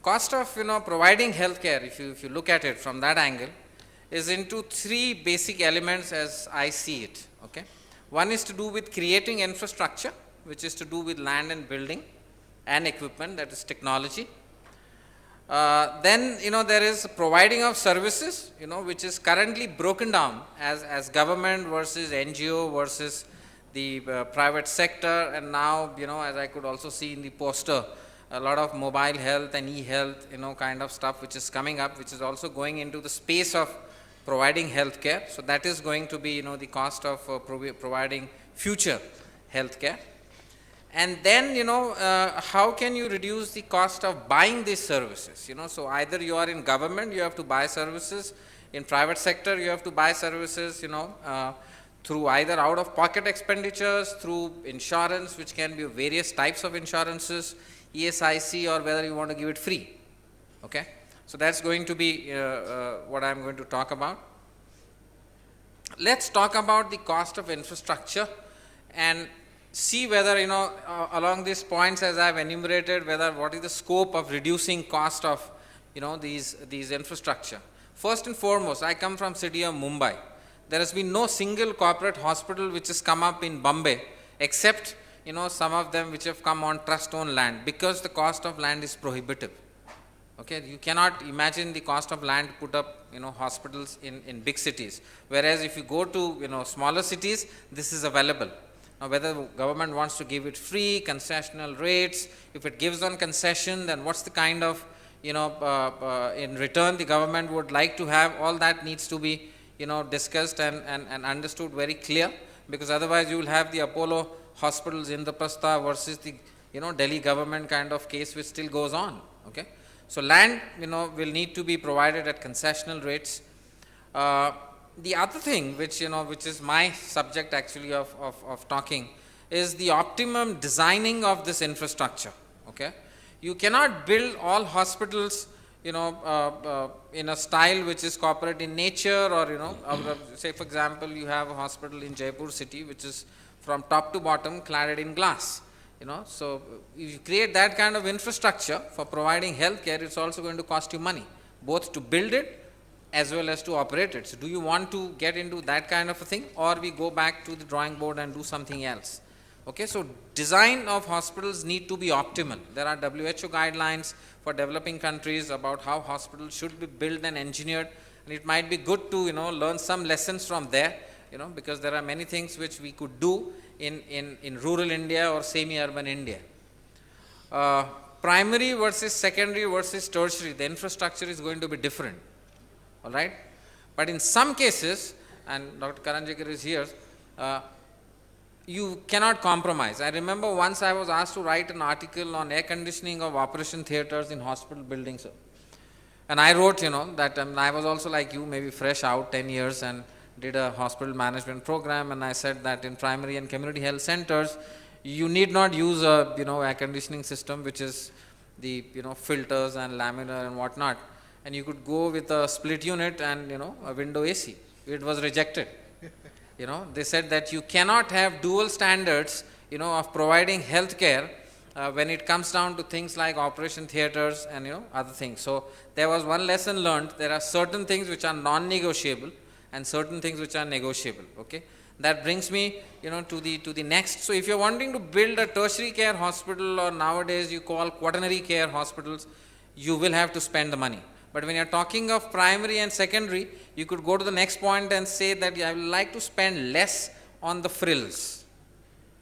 cost of, you know, providing healthcare, if you look at it from that angle, is into three basic elements as I see it, okay? One is to do with creating infrastructure, which is to do with land and building and equipment, that is technology. Then, you know, there is providing of services, you know, which is currently broken down as government versus NGO versus the private sector, and now, you know, as I could also see in the poster, a lot of mobile health and e-health, you know, kind of stuff which is coming up, which is also going into the space of providing healthcare. So that is going to be, you know, the cost of providing future healthcare. And then, you know, how can you reduce the cost of buying these services? You know, so either you are in government, you have to buy services. In private sector, you have to buy services, you know, through either out-of-pocket expenditures, through insurance, which can be various types of insurances, ESIC, or whether you want to give it free, okay? So that's going to be what I'm going to talk about. Let's talk about the cost of infrastructure and see whether, you know, along these points as I've enumerated, whether what is the scope of reducing cost of, you know, these infrastructure. First and foremost, I come from city of Mumbai. There has been no single corporate hospital which has come up in Bombay, except, you know, some of them which have come on trust-owned land, because the cost of land is prohibitive. Okay, you cannot imagine the cost of land to put up, you know, hospitals in big cities. Whereas if you go to, you know, smaller cities, this is available. Now, whether the government wants to give it free, concessional rates, if it gives on concession, then what's the kind of, you know, in return the government would like to have, all that needs to be, you know, discussed and understood very clear, because otherwise you will have the Apollo hospitals in the Prastha versus the, you know, Delhi government kind of case which still goes on, okay. So land, you know, will need to be provided at concessional rates. The other thing which, you know, which is my subject actually of talking, is the optimum designing of this infrastructure, okay. You cannot build all hospitals, you know, in a style which is corporate in nature, or, you know, say for example, you have a hospital in Jaipur city which is from top to bottom cladded in glass, you know. So if you create that kind of infrastructure for providing healthcare, it's also going to cost you money, both to build it as well as to operate it. So do you want to get into that kind of a thing, or we go back to the drawing board and do something else? Okay, so design of hospitals need to be optimal. There are WHO guidelines for developing countries about how hospitals should be built and engineered, and it might be good to, you know, learn some lessons from there, you know, because there are many things which we could do in rural India or semi-urban India. Primary versus secondary versus tertiary, the infrastructure is going to be different, all right? But in some cases, and Dr. Karanjikar is here, you cannot compromise. I remember once I was asked to write an article on air conditioning of operation theaters in hospital buildings. And I wrote, you know, that I was also like you, maybe fresh out 10 years, and did a hospital management program, and I said that in primary and community health centers, you need not use a, you know, air conditioning system which is the, you know, filters and laminar and whatnot. and you could go with a split unit and, a window AC. It was rejected. They said that you cannot have dual standards, of providing health care when it comes down to things like operation theaters and, other things. So there was one lesson learned. There are certain things which are non-negotiable and certain things which are negotiable. Okay. That brings me, to the next. So if you're wanting to build a tertiary care hospital, or nowadays you call quaternary care hospitals, you will have to spend the money. But when you're talking of primary and secondary, you could go to the next point and say that I would like to spend less on the frills.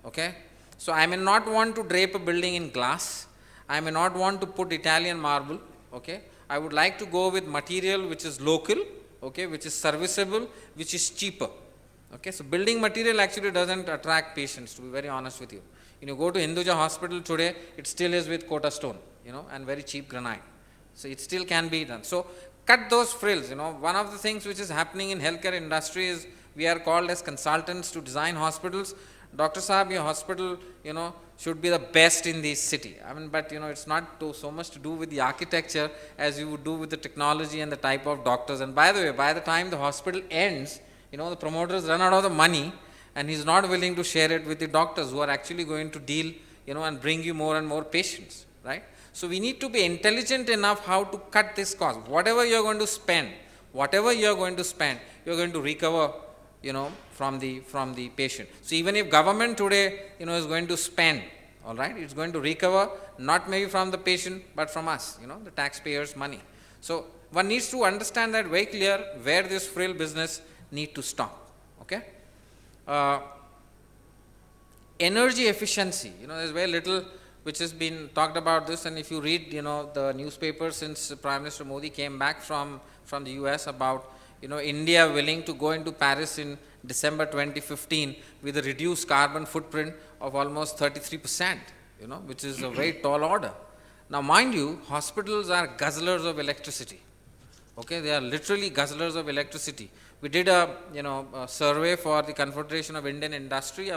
Okay? So I may not want to drape a building in glass. I may not want to put Italian marble. Okay? I would like to go with material which is local, okay, which is serviceable, which is cheaper. Okay? So building material actually doesn't attract patients, to be very honest with you. You go to Hinduja hospital today, it still is with Kota stone, and very cheap granite. So it still can be done. So cut those frills. One of the things which is happening in healthcare industry is we are called as consultants to design hospitals. Dr. Saab, your hospital, should be the best in this city. I mean, but it's not so much to do with the architecture as you would do with the technology and the type of doctors. And by the way, by the time the hospital ends, the promoters run out of the money, and he's not willing to share it with the doctors who are actually going to deal, and bring you more and more patients, right? So we need to be intelligent enough how to cut this cost. Whatever you're going to spend, you're going to recover, from the patient. So even if government today, is going to spend, all right, it's going to recover not maybe from the patient, but from us, the taxpayers' money. So one needs to understand that very clear where this frill business need to stop. Okay. Energy efficiency. There's very little which has been talked about this, and if you read, the newspaper since Prime Minister Modi came back from the US about, India willing to go into Paris in December 2015 with a reduced carbon footprint of almost 33%, which is a very tall order. Now, mind you, hospitals are guzzlers of electricity. Okay, they are literally guzzlers of electricity. We did a survey for the Confederation of Indian Industry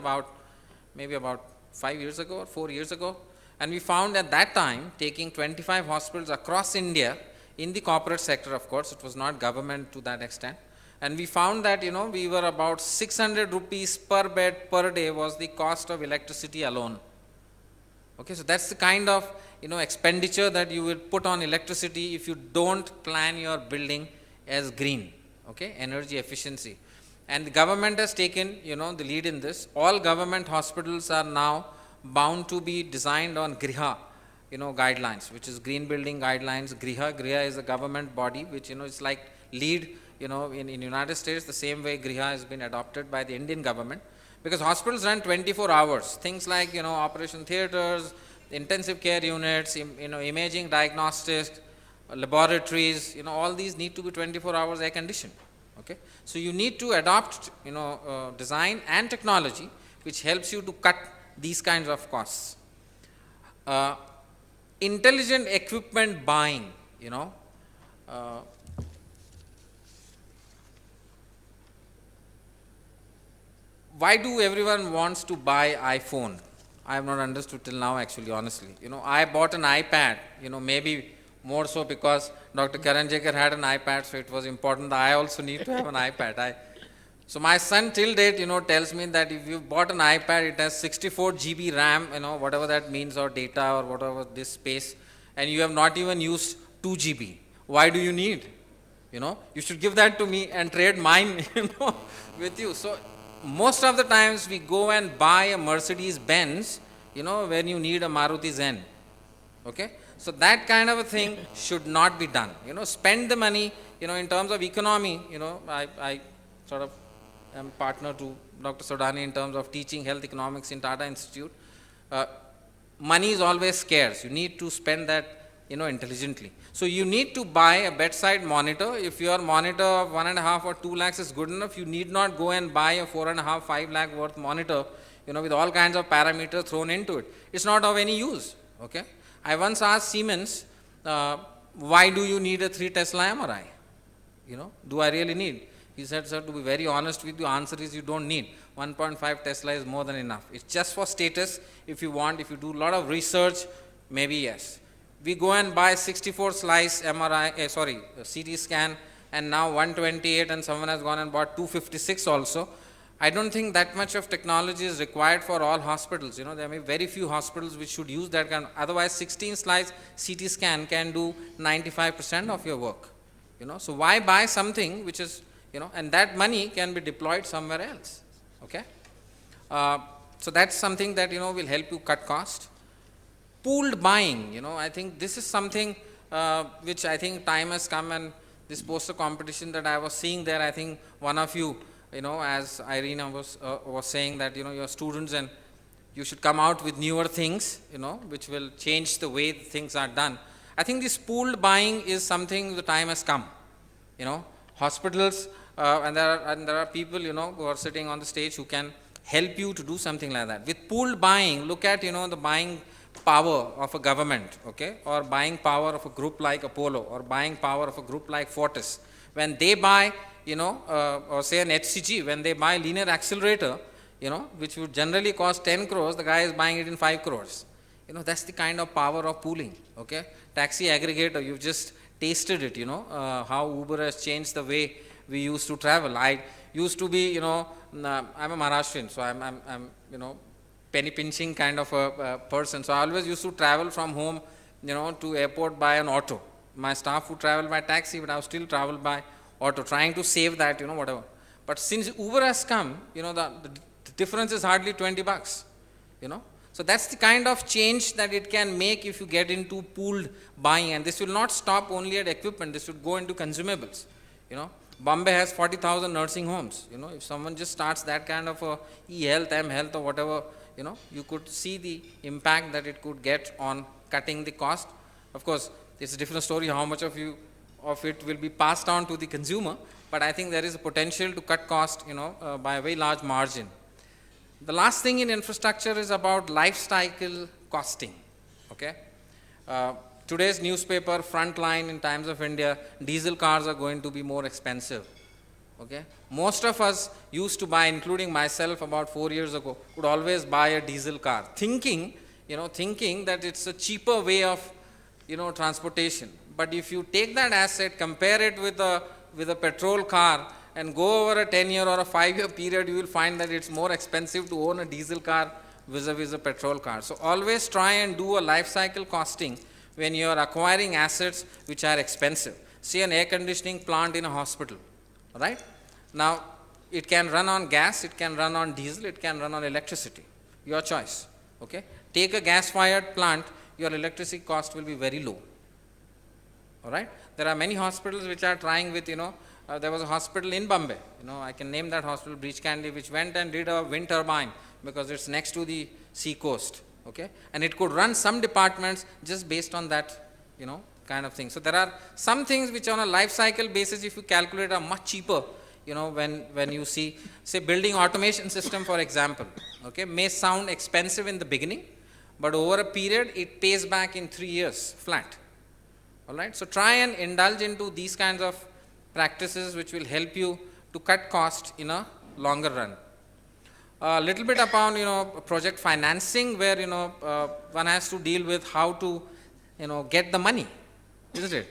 maybe about 5 years ago or 4 years ago, and we found at that time, taking 25 hospitals across India, in the corporate sector, of course, it was not government to that extent, and we found that we were about 600 rupees per bed per day was the cost of electricity alone. Okay, so that's the kind of expenditure that you will put on electricity if you don't plan your building as green. Okay, energy efficiency. And the government has taken, the lead in this. All government hospitals are now bound to be designed on GRIHA, guidelines, which is Green Building Guidelines. GRIHA is a government body, which, it's like LEED, in United States, the same way GRIHA has been adopted by the Indian government. Because hospitals run 24 hours. Things like, operation theaters, intensive care units, imaging diagnostics, laboratories, all these need to be 24 hours air conditioned. Okay? So you need to adopt, design and technology which helps you to cut these kinds of costs. Intelligent equipment buying, why do everyone wants to buy iPhone? I have not understood till now actually, honestly. I bought an iPad, maybe more so because Dr. Karanjekar had an iPad, so it was important that I also need to have an iPad. So my son till date, tells me that if you bought an iPad, it has 64 GB RAM, whatever that means, or data, or whatever this space, and you have not even used 2 GB. Why do you need? You should give that to me and trade mine, with you. So most of the times we go and buy a Mercedes Benz, when you need a Maruti Zen. Okay? So that kind of a thing should not be done. Spend the money, in terms of economy, I sort of am partner to Dr. Sodani in terms of teaching health economics in Tata Institute. Money is always scarce. You need to spend that, intelligently. So you need to buy a bedside monitor. If your monitor of 1.5 or 2 lakhs is good enough, you need not go and buy a 4.5, 5 lakh worth monitor, with all kinds of parameters thrown into it. It's not of any use. Okay? I once asked Siemens, why do you need a 3 Tesla MRI? Do I really need? He said, sir, to be very honest with you, answer is you don't need. 1.5 Tesla is more than enough. It's just for status. If you do a lot of research, maybe yes. we go and buy 64 slice CT scan, and now 128, and someone has gone and bought 256 also. I don't think that much of technology is required for all hospitals. You know, there may be very few hospitals which should use that kind. Otherwise, 16 slice CT scan can do 95% of your work. You know, so why buy something which is, you know, and that money can be deployed somewhere else. Okay. So that's something that, you know, will help you cut cost. Pooled buying, you know, I think this is something which I think time has come, and this poster competition that I was seeing there, I think one of you, you know, as Irina was saying that, you know, your students and you should come out with newer things, you know, which will change the way things are done. I think this pooled buying is something the time has come. You know, hospitals and there are people, you know, who are sitting on the stage who can help you to do something like that. With pooled buying, look at, you know, the buying power of a government, okay, or buying power of a group like Apollo, or buying power of a group like Fortis. When they buy, you know, or say an HCG, when they buy linear accelerator, you know, which would generally cost 10 crores, the guy is buying it in 5 crores. You know, that's the kind of power of pooling, okay. Taxi aggregator, you've just tasted it, you know, how Uber has changed the way we used to travel. I used to be, you know, I'm a Maharashtrian, so I'm you know, penny pinching kind of a person. So I always used to travel from home, you know, to airport by an auto. My staff would travel by taxi, but I would still travel by auto, trying to save that, you know, whatever. But since Uber has come, you know, the difference is hardly 20 bucks, you know. So that's the kind of change that it can make if you get into pooled buying. And this will not stop only at equipment, this would go into consumables, you know. Bombay has 40,000 nursing homes, you know. If someone just starts that kind of a e-health, M-health or whatever, you know, you could see the impact that it could get on cutting the cost. Of course, it's a different story how much of it will be passed on to the consumer, but I think there is a potential to cut cost, you know, by a very large margin. The last thing in infrastructure is about life cycle costing, okay. Today's newspaper, Frontline, in Times of India, diesel cars are going to be more expensive, okay. Most of us used to buy, including myself about 4 years ago, would always buy a diesel car, thinking that it's a cheaper way of, you know, transportation. But if you take that asset, compare it with a petrol car, and go over a 10-year or a 5-year period, you will find that it's more expensive to own a diesel car vis-a-vis a petrol car. So always try and do a life cycle costing when you are acquiring assets which are expensive. See an air conditioning plant in a hospital, right? Now, it can run on gas, it can run on diesel, it can run on electricity. Your choice, okay? Take a gas-fired plant, your electricity cost will be very low, all right? There are many hospitals which are trying with, you know, there was a hospital in Bombay, you know, I can name that hospital, Breach Candy, which went and did a wind turbine because it's next to the sea coast, okay? And it could run some departments just based on that, you know, kind of thing. So there are some things which on a life cycle basis, if you calculate, are much cheaper, you know, when you see, say, building automation system, for example, okay, may sound expensive in the beginning, but over a period, it pays back in 3 years flat, all right? So try and indulge into these kinds of practices which will help you to cut cost in a longer run. A little bit upon, you know, project financing, where, you know, one has to deal with how to, you know, get the money, isn't it?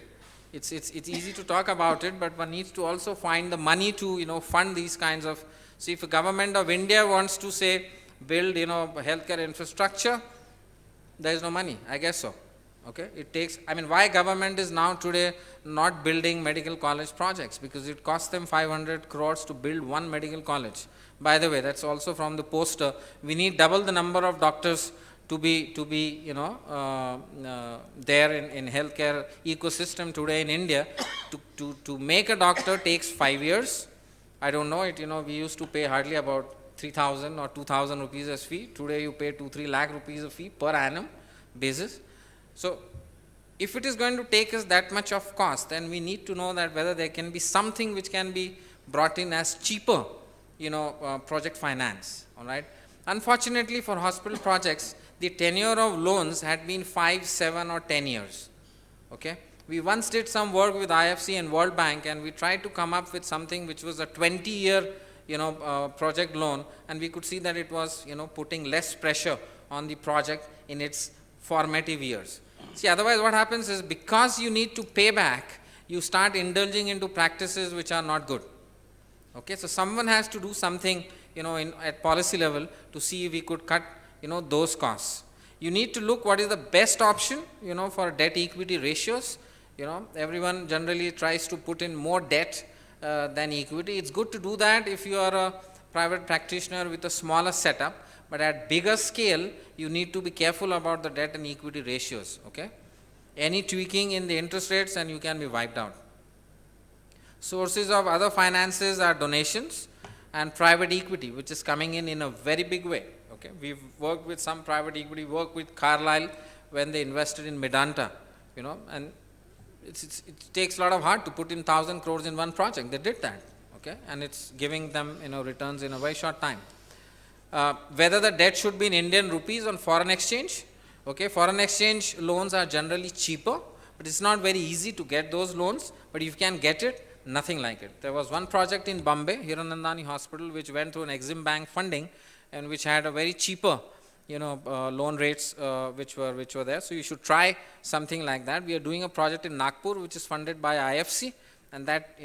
It's easy to talk about it, but one needs to also find the money to, you know, fund these kinds of. See, if the government of India wants to, say, build, you know, healthcare infrastructure, there is no money, I guess so. Okay, it takes, I mean, why government is now today not building medical college projects? Because it costs them 500 crores to build one medical college. By the way, that's also from the poster. We need double the number of doctors to be you know, there in healthcare ecosystem today in India. To make a doctor takes 5 years. I don't know it, you know, we used to pay hardly about 3,000 or 2,000 rupees as fee. Today you pay 2-3 lakh rupees a fee per annum basis. So, if it is going to take us that much of cost, then we need to know that whether there can be something which can be brought in as cheaper, you know, project finance, all right. Unfortunately for hospital projects, the tenure of loans had been 5, 7 or 10 years, okay. We once did some work with IFC and World Bank, and we tried to come up with something which was a 20-year, you know, project loan, and we could see that it was, you know, putting less pressure on the project in its formative years. See, otherwise what happens is, because you need to pay back, you start indulging into practices which are not good. Okay, so someone has to do something, at policy level to see if we could cut, those costs. You need to look what is the best option, for debt equity ratios. Everyone generally tries to put in more debt than equity. It's good to do that if you are a private practitioner with a smaller setup, but at bigger scale, you need to be careful about the debt and equity ratios. Okay, any tweaking in the interest rates and you can be wiped out. Sources of other finances are donations and private equity, which is coming in a very big way. Okay, we've worked with some private equity, worked with Carlyle when they invested in Medanta, and it takes a lot of heart to put in 1,000 crores in one project. They did that, okay, and it's giving them, returns in a very short time. Whether the debt should be in Indian rupees or foreign exchange, okay, foreign exchange loans are generally cheaper, but it's not very easy to get those loans, but if you can get it, nothing like it. There was one project in Bombay, Hiranandani Hospital, which went through an Exim Bank funding and which had a very cheaper, loan rates which were there. So you should try something like that. We are doing a project in Nagpur which is funded by IFC, and that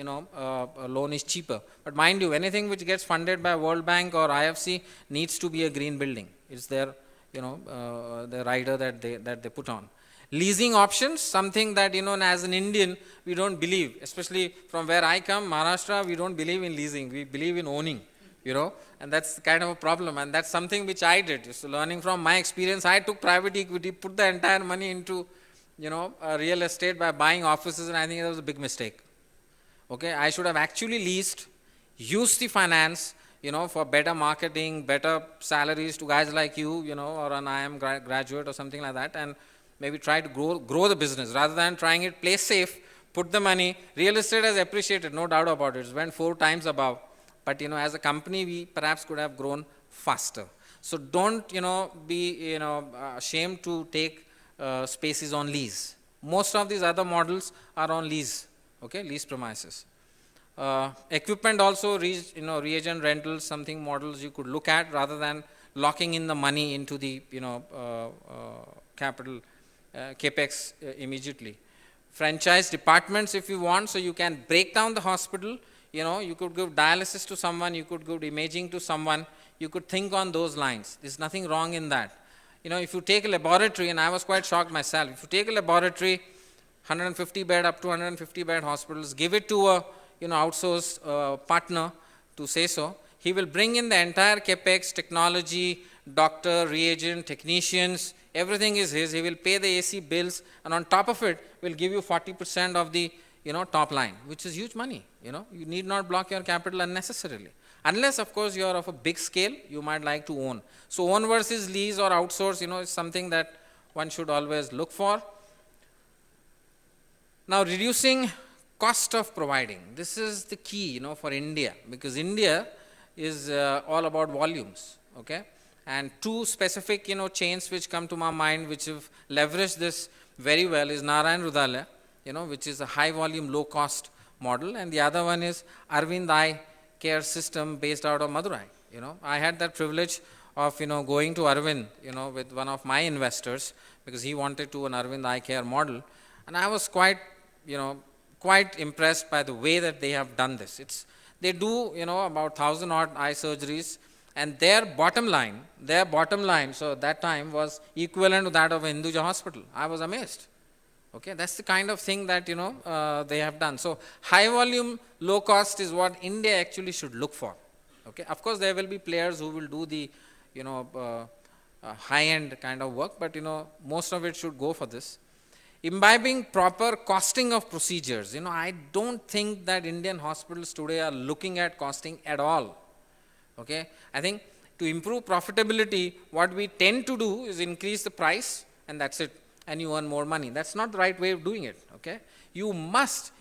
loan is cheaper. But mind you, anything which gets funded by World Bank or IFC needs to be a green building. It's their the rider that they put on. Leasing options, something that as an Indian we don't believe, especially from where I come, Maharashtra, we don't believe in leasing. We believe in owning. And that's kind of a problem, and that's something which I did. So learning from my experience, I took private equity, put the entire money into, real estate by buying offices, and I think that was a big mistake. Okay, I should have actually leased, used the finance, for better marketing, better salaries to guys like you, or an IIM graduate or something like that, and maybe try to grow the business rather than trying it, play safe, put the money. Real estate has appreciated, no doubt about it. It went 4 times above. But, as a company, we perhaps could have grown faster. So don't, be, ashamed to take spaces on lease. Most of these other models are on lease, okay, lease premises. Equipment also, reagent rentals, something models you could look at rather than locking in the money into the, capital, capex immediately. Franchise departments if you want, so you can break down the hospital. You could give dialysis to someone, you could give imaging to someone, you could think on those lines. There's nothing wrong in that. If you take a laboratory, and I was quite shocked myself, if you take a laboratory, 150 bed up to 150 bed hospitals, give it to a outsourced partner to say so, he will bring in the entire capex, technology, doctor, reagent, technicians, everything is his. He will pay the AC bills, and on top of it, will give you 40% of the top line, which is huge money. You need not block your capital unnecessarily. Unless, of course, you are of a big scale, you might like to own. So own versus lease or outsource, is something that one should always look for. Now, reducing cost of providing. This is the key, for India, because India is all about volumes, okay? And 2 specific, chains which come to my mind, which have leveraged this very well, is Narayan Rudalya, which is a high volume, low cost model, and the other one is Arvind Eye Care System based out of Madurai. I had that privilege of, going to Arvind, with one of my investors, because he wanted to an Arvind Eye Care model, and I was quite impressed by the way that they have done this. They do, about 1,000 odd eye surgeries, and their bottom line, so at that time was equivalent to that of a Hinduja hospital. I was amazed. Okay, that's the kind of thing that, they have done. So high volume, low cost is what India actually should look for. Okay, of course, there will be players who will do the, high-end kind of work, but, most of it should go for this. Imbibing proper costing of procedures. I don't think that Indian hospitals today are looking at costing at all. Okay, I think to improve profitability, what we tend to do is increase the price, and that's it, and you earn more money. That's not the right way of doing it. Okay, you must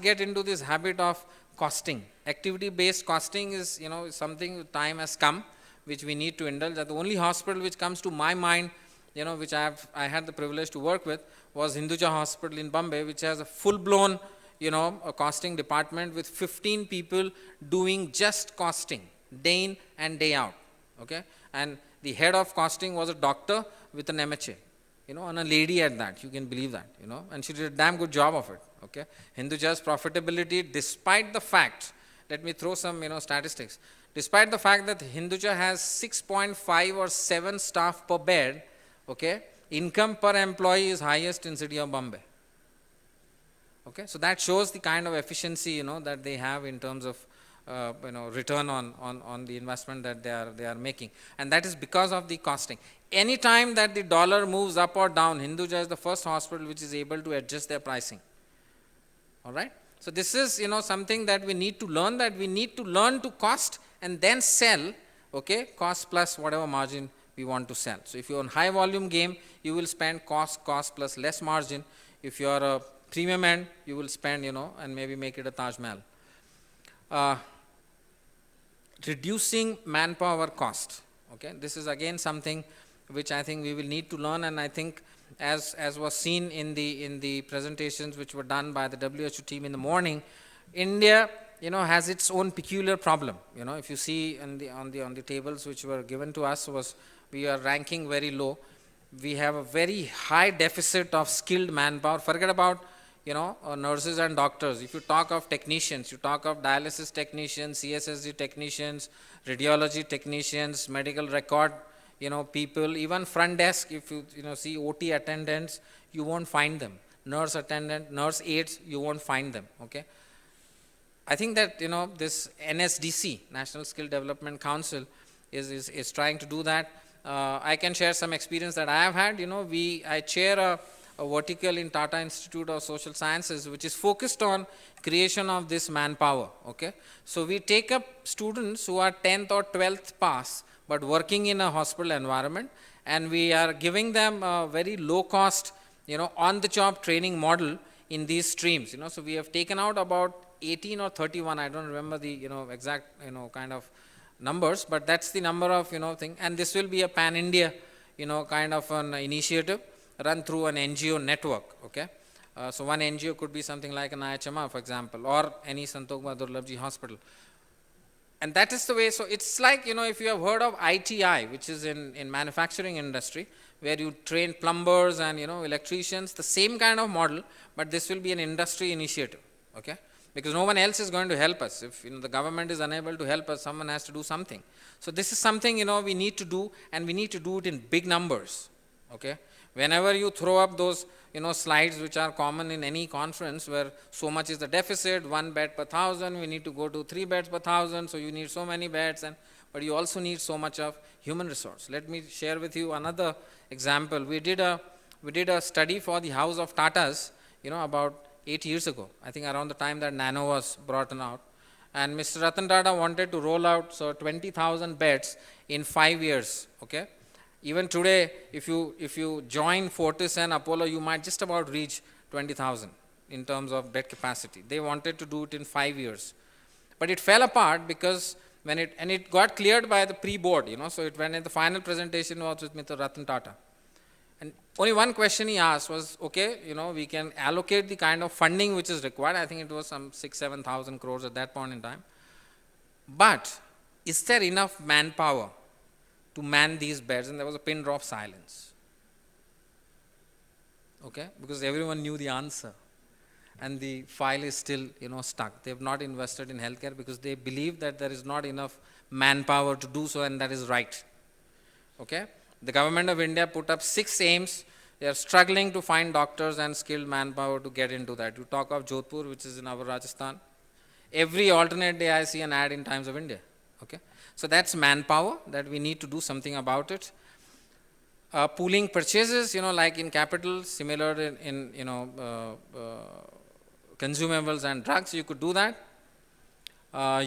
get into this habit of costing. Activity-based costing is, something time has come, which we need to indulge. The only hospital which comes to my mind, which I had the privilege to work with, was Hinduja Hospital in Bombay, which has a full-blown, a costing department with 15 people doing just costing, day in and day out. Okay, and the head of costing was a doctor with an MHA. on a lady at that, you can believe that, and she did a damn good job of it, okay. Hinduja's profitability, despite the fact, let me throw some, statistics, despite the fact that Hinduja has 6.5 or 7 staff per bed, okay, income per employee is highest in city of Bombay. Okay, so that shows the kind of efficiency, that they have in terms of, return on the investment that they are making, and that is because of the costing. Any time that the dollar moves up or down, Hinduja is the first hospital which is able to adjust their pricing. All right. So this is, something that we need to learn. That we need to learn to cost and then sell. Okay, cost plus whatever margin we want to sell. So if you're on high volume game, you will spend cost plus less margin. If you are a premium end, you will spend, and maybe make it a Taj Mahal. Reducing manpower cost. Okay, this is again something which I think we will need to learn, and I think as was seen in the presentations which were done by the WHO team in the morning, India, has its own peculiar problem. If you see on the tables which were given to us, we are ranking very low. We have a very high deficit of skilled manpower. Forget about nurses and doctors. If you talk of technicians, you talk of dialysis technicians, CSSG technicians, radiology technicians, medical record, people, even front desk, if you, see OT attendants, you won't find them. Nurse attendant, nurse aides, you won't find them, okay. I think that, this NSDC, National Skill Development Council, is trying to do that. I can share some experience that I have had. I chair a vertical in Tata Institute of Social Sciences, which is focused on creation of this manpower, okay. So we take up students who are 10th or 12th pass, but working in a hospital environment, and we are giving them a very low cost, on-the-job training model in these streams. So we have taken out about 18 or 31, I don't remember the, exact, kind of numbers, but that's the number of, thing. And this will be a pan-India, kind of an initiative run through an NGO network, okay. So one NGO could be something like an IIHMR, for example, or any Santokh Bahadur Durlabji hospital. And that is the way. So it's like, if you have heard of ITI, which is in manufacturing industry, where you train plumbers and, electricians, the same kind of model, but this will be an industry initiative, okay. Because no one else is going to help us. If the government is unable to help us, someone has to do something. So this is something, we need to do, and we need to do it in big numbers, okay. Whenever you throw up those, slides which are common in any conference where so much is the deficit, 1 bed per 1,000, we need to go to 3 beds per 1,000, so you need so many beds, but you also need so much of human resource. Let me share with you another example. We did a study for the House of Tatas, about 8 years ago, I think around the time that Nano was brought out, and Mr. Ratan Tata wanted to roll out 20,000 beds in 5 years, okay. Even today, if you join Fortis and Apollo, you might just about reach 20,000 in terms of bed capacity. They wanted to do it in 5 years. But it fell apart because it got cleared by the pre-board, so it went in the final presentation was with Mr. Ratan Tata. And only one question he asked was, okay, we can allocate the kind of funding which is required. I think it was some 6,000-7,000 crores at that point in time. But is there enough manpower to man these beds? And there was a pin drop silence, okay, because everyone knew the answer, and the file is still, stuck. They have not invested in healthcare because they believe that there is not enough manpower to do so, and that is right, okay. The government of India put up 6 aims. They are struggling to find doctors and skilled manpower to get into that. You talk of Jodhpur, which is in our Rajasthan. Every alternate day I see an ad in Times of India, okay. So that's manpower that we need to do something about it. Pooling purchases, like in capital, similar in consumables and drugs, you could do that.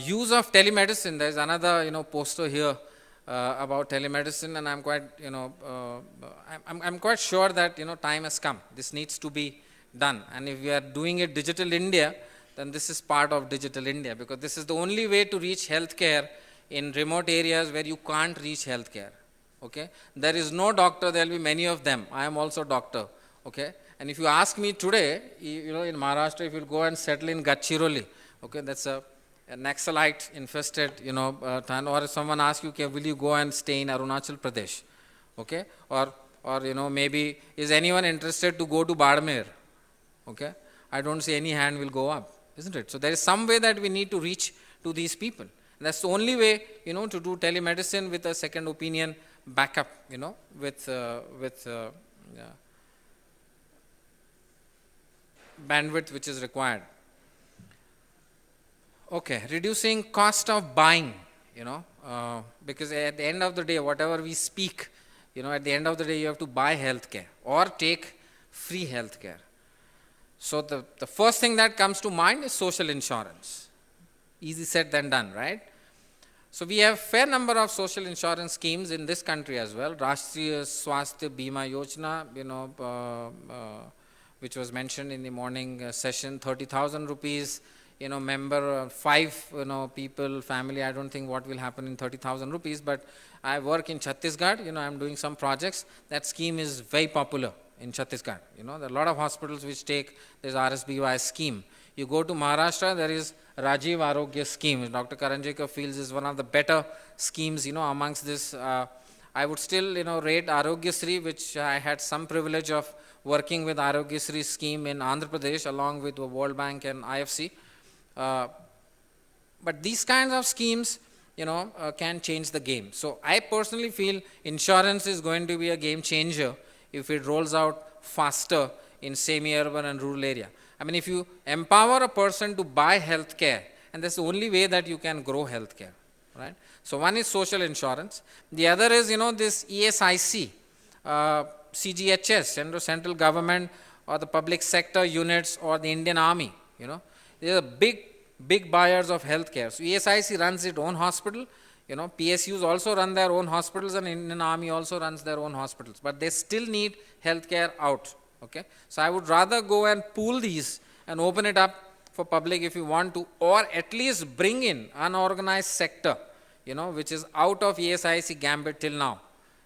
Use of telemedicine. There's another, poster here about telemedicine, and I'm quite, I'm quite sure that, time has come. This needs to be done. And if we are doing it Digital India, then this is part of Digital India, because this is the only way to reach healthcare in remote areas where you can't reach healthcare, okay. There is no doctor, there will be many of them. I am also doctor, okay. And if you ask me today, in Maharashtra, if you go and settle in Gadchiroli, okay, that's a Naxalite infested, town, or if someone asks you, okay, will you go and stay in Arunachal Pradesh, okay, or or maybe is anyone interested to go to Badmer? Okay, I don't see any hand will go up, isn't it? So there is some way that we need to reach to these people. And that's the only way, to do telemedicine with a second opinion backup, with bandwidth which is required. Okay, reducing cost of buying, because at the end of the day, whatever we speak, at the end of the day, you have to buy healthcare or take free healthcare. So the first thing that comes to mind is social insurance. Easy said than done, right? So we have fair number of social insurance schemes in this country as well. Rashtriya Swasthya Bima Yojana, which was mentioned in the morning session, 30,000 rupees, member, 5, people, family. I don't think what will happen in 30,000 rupees, but I work in Chhattisgarh, I'm doing some projects. That scheme is very popular in Chhattisgarh. There are a lot of hospitals which take this RSBY scheme. You go to Maharashtra, there is Rajiv Arogya scheme. Dr. Karanjekar feels is one of the better schemes, amongst this. I would still, rate Arogya which I had some privilege of working with Arogya scheme in Andhra Pradesh along with the World Bank and IFC. But these kinds of schemes, can change the game. So I personally feel insurance is going to be a game changer if it rolls out faster in semi-urban and rural area. I mean, if you empower a person to buy healthcare, and that's the only way that you can grow healthcare, right? So one is social insurance. The other is, this ESIC, CGHS, central government or the public sector units or the Indian Army, they are big buyers of healthcare. So ESIC runs its own hospital, PSUs also run their own hospitals, and Indian Army also runs their own hospitals, but they still need healthcare out. Okay, so I would rather go and pool these and open it up for public if you want to, or at least bring in unorganized sector, which is out of ESIC gambit till now.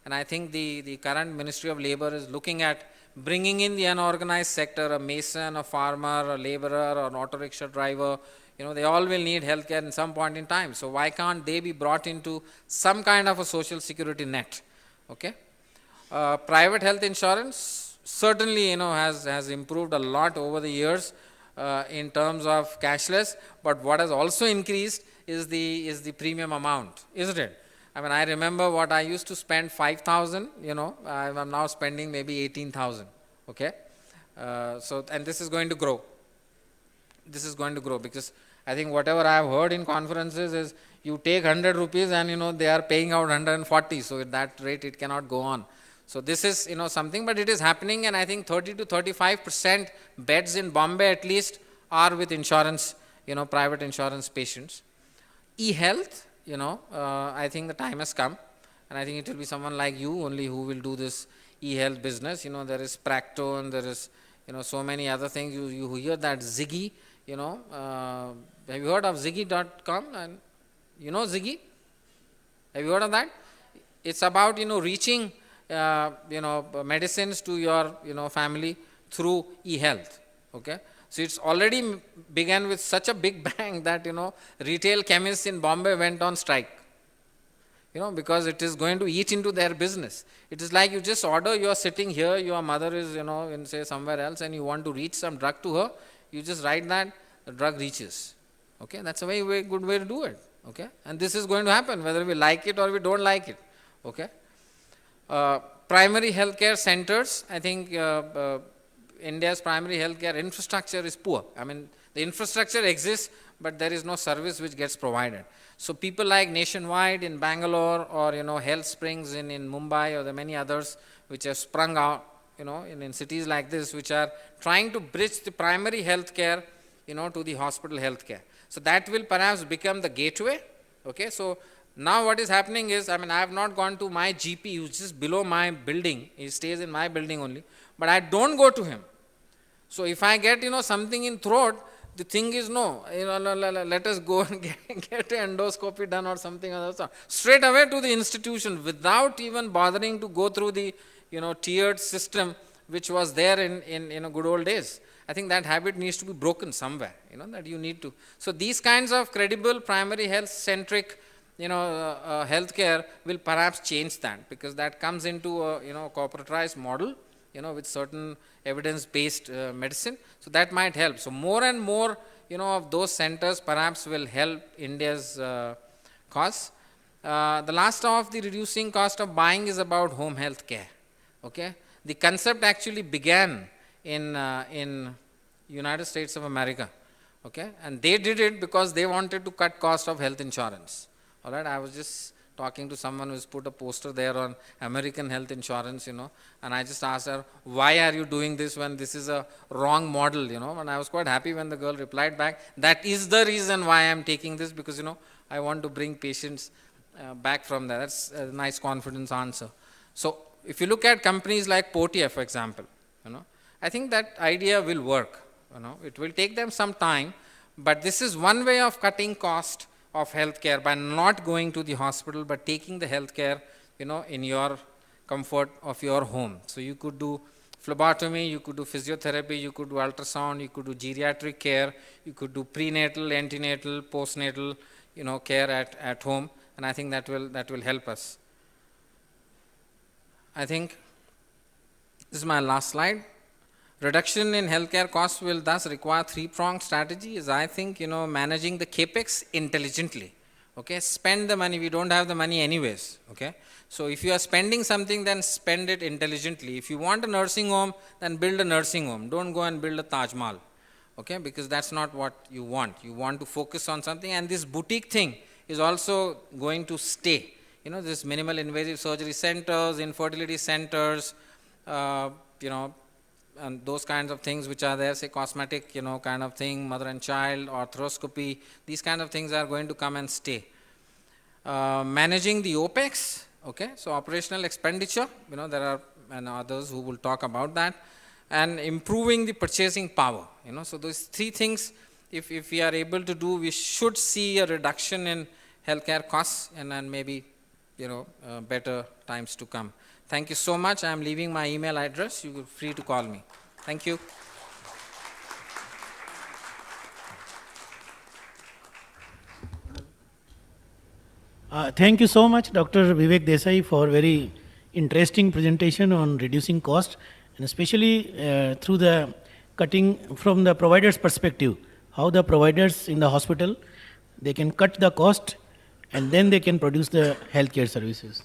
And I think the current Ministry of Labor is looking at bringing in the unorganized sector, a mason, a farmer, a laborer, or an auto rickshaw driver. They all will need healthcare at some point in time. So why can't they be brought into some kind of a social security net? Okay, private health insurance certainly, has improved a lot over the years in terms of cashless, but what has also increased is the premium amount, isn't it? I mean, I remember what I used to spend 5,000, I'm now spending maybe 18,000, okay? And this is going to grow. This is going to grow because I think whatever I have heard in conferences is you take 100 rupees and, they are paying out 140, so at that rate it cannot go on. So this is, something, but it is happening, and I think 30 to 35% beds in Bombay at least are with insurance, private insurance patients. E-health, I think the time has come, and I think it will be someone like you only who will do this e-health business. There is Practo, and there is, so many other things. You hear that Ziggy, have you heard of Ziggy.com? And Ziggy? Have you heard of that? It's about, reaching medicines to your, family through e-health, okay? So it's already began with such a big bang that, retail chemists in Bombay went on strike, because it is going to eat into their business. It is like you just order, you are sitting here, your mother is, in say somewhere else, and you want to reach some drug to her, you just write that, the drug reaches, okay? That's a very good way to do it, okay? And this is going to happen, whether we like it or we don't like it, okay? Primary healthcare centers, I think India's primary healthcare infrastructure is poor. I mean, the infrastructure exists, but there is no service which gets provided. So people like Nationwide in Bangalore or, Health Springs in Mumbai, or the many others which have sprung out, in cities like this, which are trying to bridge the primary healthcare, to the hospital healthcare. So that will perhaps become the gateway, okay? So now what is happening is, I mean, I have not gone to my GP who's just below my building. He stays in my building only, but I don't go to him. So if I get, something in throat, the thing is no, let us go and get an endoscopy done or something other. Straight away to the institution without even bothering to go through the, tiered system which was there in good old days. I think that habit needs to be broken somewhere, that you need to. So these kinds of credible primary health centric healthcare will perhaps change that, because that comes into a corporatized model, with certain evidence-based medicine. So that might help. So more and more, of those centers perhaps will help India's cause. The last of the reducing cost of buying is about home health care. Okay, the concept actually began in United States of America. Okay, and they did it because they wanted to cut cost of health insurance. All right, I was just talking to someone who's put a poster there on American health insurance, and I just asked her, why are you doing this when this is a wrong model, and I was quite happy when the girl replied back, that is the reason why I'm taking this, because, I want to bring patients back from that. That's a nice confidence answer. So if you look at companies like Portia, for example, I think that idea will work. It will take them some time, but this is one way of cutting cost of healthcare by not going to the hospital, but taking the healthcare, in your comfort of your home. So you could do phlebotomy, you could do physiotherapy, you could do ultrasound, you could do geriatric care, you could do prenatal, antenatal, postnatal, care at home, and I think that will help us. I think this is my last slide. Reduction in healthcare costs will thus require three-pronged strategy, is I think, managing the capex intelligently. Okay, spend the money. We don't have the money anyways. Okay, so if you are spending something, then spend it intelligently. If you want a nursing home, then build a nursing home. Don't go and build a Taj Mahal. Okay, because that's not what you want. You want to focus on something, and this boutique thing is also going to stay. This minimal invasive surgery centers, infertility centers, and those kinds of things which are there, say cosmetic, kind of thing, mother and child, arthroscopy, these kind of things are going to come and stay. Managing the OPEX, okay, so operational expenditure, there are and others who will talk about that, and improving the purchasing power, so those three things, if we are able to do, we should see a reduction in healthcare costs and then maybe, better times to come. Thank you so much. I am leaving my email address. You are free to call me. Thank you. Thank you so much, Dr. Vivek Desai, for very interesting presentation on reducing cost, and especially through the cutting from the provider's perspective, how the providers in the hospital, they can cut the cost and then they can produce the healthcare services.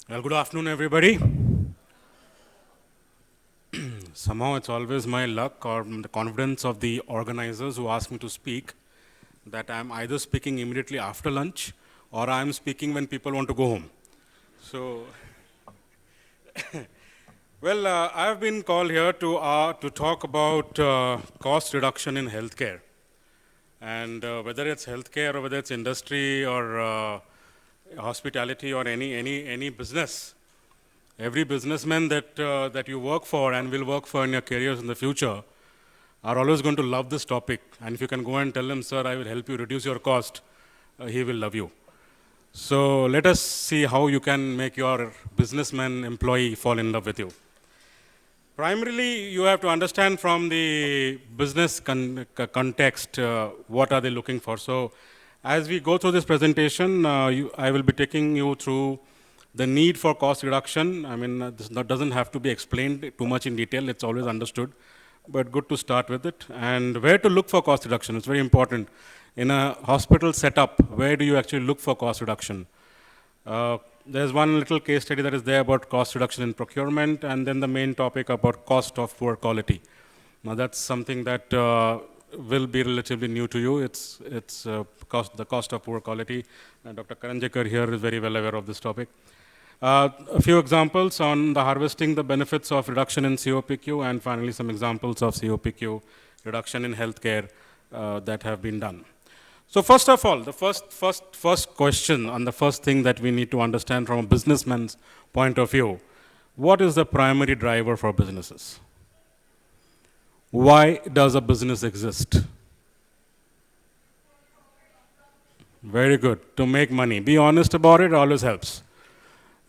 Well, good afternoon, everybody. Somehow it's always my luck or the confidence of the organizers who ask me to speak that I'm either speaking immediately after lunch or I'm speaking when people want to go home. So, well, I've been called here to talk about cost reduction in healthcare. And whether it's healthcare or whether it's industry or hospitality or any business, every businessman that you work for and will work for in your careers in the future are always going to love this topic. And if you can go and tell him, sir, I will help you reduce your cost, he will love you. So let us see how you can make your businessman employee fall in love with you. Primarily, you have to understand from the business context, what are they looking for. So as we go through this presentation, I will be taking you through the need for cost reduction. I mean, this doesn't have to be explained too much in detail. It's always understood, but good to start with it. And where to look for cost reduction, it's very important. In a hospital setup, where do you actually look for cost reduction? There's one little case study that is there about cost reduction in procurement, and then the main topic about cost of poor quality. Now that's something that will be relatively new to you. It's the cost of poor quality. Dr. Karanjekar here is very well aware of this topic. A few examples on the harvesting the benefits of reduction in COPQ, and finally some examples of COPQ reduction in healthcare that have been done. So first of all, the first question and the first thing that we need to understand from a businessman's point of view, what is the primary driver for businesses? why does a business exist? Very good. To make money. Be honest about it always helps.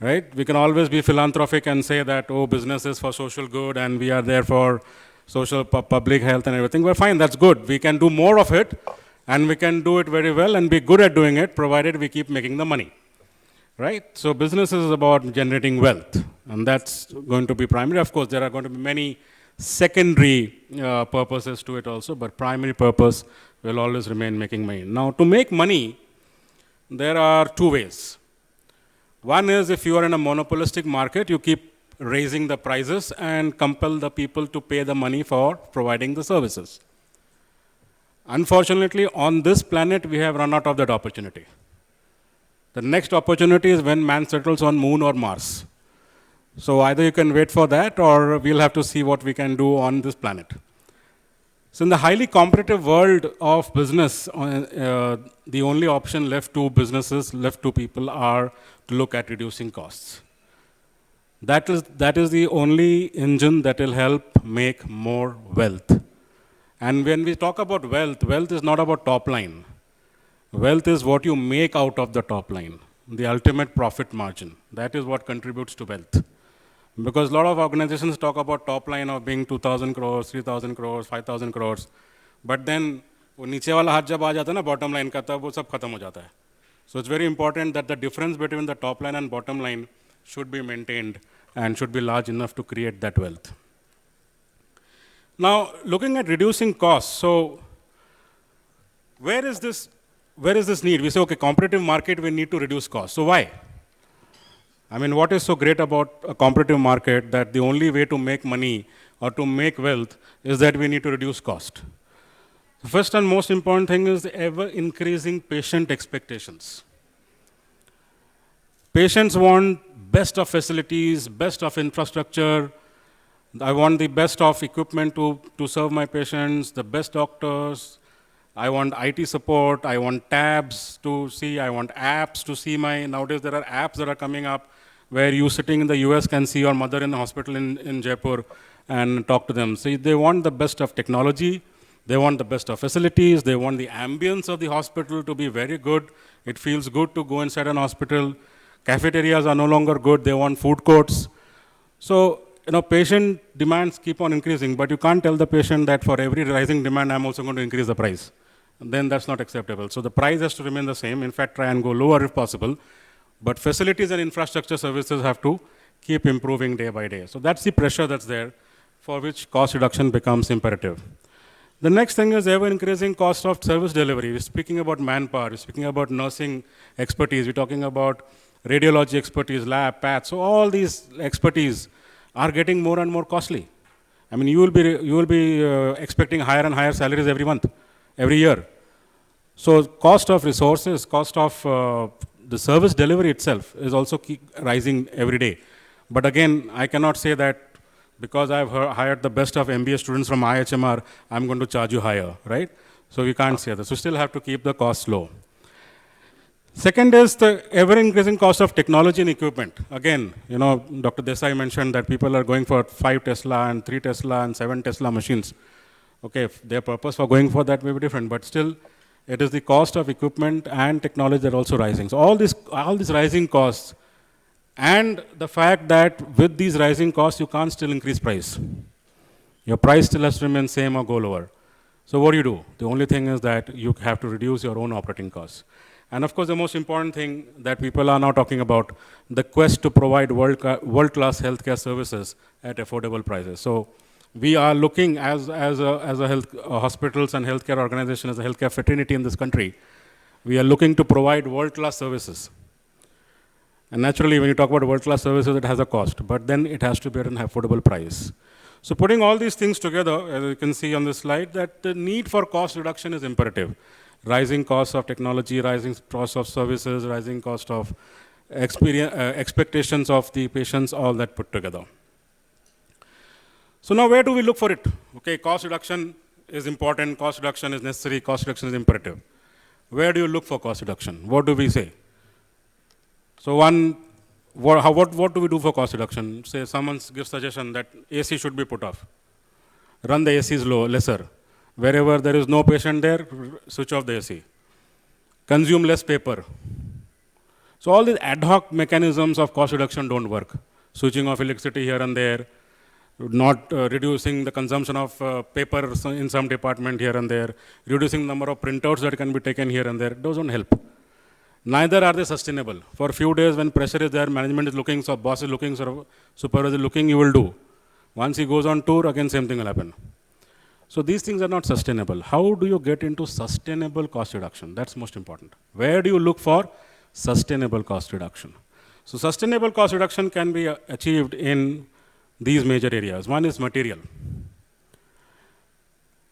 Right? We can always be philanthropic and say that, oh, business is for social good and we are there for social public health and everything. Well, fine, that's good. We can do more of it and we can do it very well and be good at doing it, provided we keep making the money. Right? So business is about generating wealth, and that's going to be primary. Of course, there are going to be many secondary purposes to it also, but primary purpose will always remain making money. Now, to make money, there are two ways. One is if you are in a monopolistic market, you keep raising the prices and compel the people to pay the money for providing the services. Unfortunately, on this planet, we have run out of that opportunity. The next opportunity is when man settles on Moon or Mars. So either you can wait for that or we'll have to see what we can do on this planet. So in the highly competitive world of business, the only option left to businesses, left to people are to look at reducing costs. That is the only engine that will help make more wealth. And when we talk about wealth, wealth is not about top line. Wealth is what you make out of the top line, the ultimate profit margin. That is what contributes to wealth. Because a lot of organizations talk about top line of being 2,000 crores, 3,000 crores, 5,000 crores, but then वो नीचे वाला हाथ जब आ जाता है ना bottom line का तब वो सब खत्म हो जाता है. So it's very important that the difference between the top line and bottom line should be maintained and should be large enough to create that wealth. Now, looking at reducing costs, so where is this need? We say, okay, competitive market, we need to reduce costs. So why? I mean, what is so great about a competitive market that the only way to make money or to make wealth is that we need to reduce cost? The first and most important thing is the ever-increasing patient expectations. Patients want best of facilities, best of infrastructure. I want the best of equipment to serve my patients, the best doctors. I want IT support. I want tabs to see. I want apps to see nowadays there are apps that are coming up where you sitting in the US can see your mother in the hospital in Jaipur and talk to them. So they want the best of technology. They want the best of facilities. They want the ambience of the hospital to be very good. It feels good to go inside an hospital. Cafeterias are no longer good. They want food courts. So, patient demands keep on increasing, but you can't tell the patient that for every rising demand, I'm also going to increase the price. Then that's not acceptable. So the price has to remain the same. In fact, try and go lower if possible. But facilities and infrastructure services have to keep improving day by day. So that's the pressure that's there for which cost reduction becomes imperative. The next thing is ever-increasing cost of service delivery. We're speaking about manpower. We're speaking about nursing expertise. We're talking about radiology expertise, lab, path. So all these expertise are getting more and more costly. I mean, you will be expecting higher and higher salaries every month, every year. So cost of resources, cost of the service delivery itself is also keep rising every day. But again, I cannot say that because I've hired the best of MBA students from IIHMR, I'm going to charge you higher, right? So we can't say that. So still have to keep the costs low. Second is the ever-increasing cost of technology and equipment. Again, Dr. Desai mentioned that people are going for 5 Tesla and 3 Tesla and 7 Tesla machines. Okay, if their purpose for going for that may be different, but still, it is the cost of equipment and technology that are also rising. So all these rising costs, and the fact that with these rising costs, you can't still increase price. Your price still has to remain same or go lower. So what do? The only thing is that you have to reduce your own operating costs. And of course, the most important thing that people are now talking about, the quest to provide world-class healthcare services at affordable prices. So we are looking as hospitals and healthcare organization, as a healthcare fraternity in this country, we are looking to provide world-class services. And naturally, when you talk about world-class services, it has a cost, but then it has to be at an affordable price. So putting all these things together, as you can see on this slide, that the need for cost reduction is imperative. Rising costs of technology, rising costs of services, rising cost of expectations of the patients, all that put together. So now where do we look for it? Okay, cost reduction is important, cost reduction is necessary, cost reduction is imperative. Where do you look for cost reduction? What do we say? So what do we do for cost reduction? Say someone gives suggestion that AC should be put off. run the ACs lesser. Wherever there is no patient there, switch off the AC. Consume less paper. So all these ad hoc mechanisms of cost reduction don't work. Switching off electricity here and there, not reducing the consumption of paper in some department here and there, reducing the number of printouts that can be taken here and there, those don't help. Neither are they sustainable. For a few days when pressure is there, management is looking, so boss is looking, so supervisor is looking, you will do. Once he goes on tour, again same thing will happen. So these things are not sustainable. How do you get into sustainable cost reduction? That's most important. Where do you look for sustainable cost reduction? So sustainable cost reduction can be achieved in these major areas. One is material.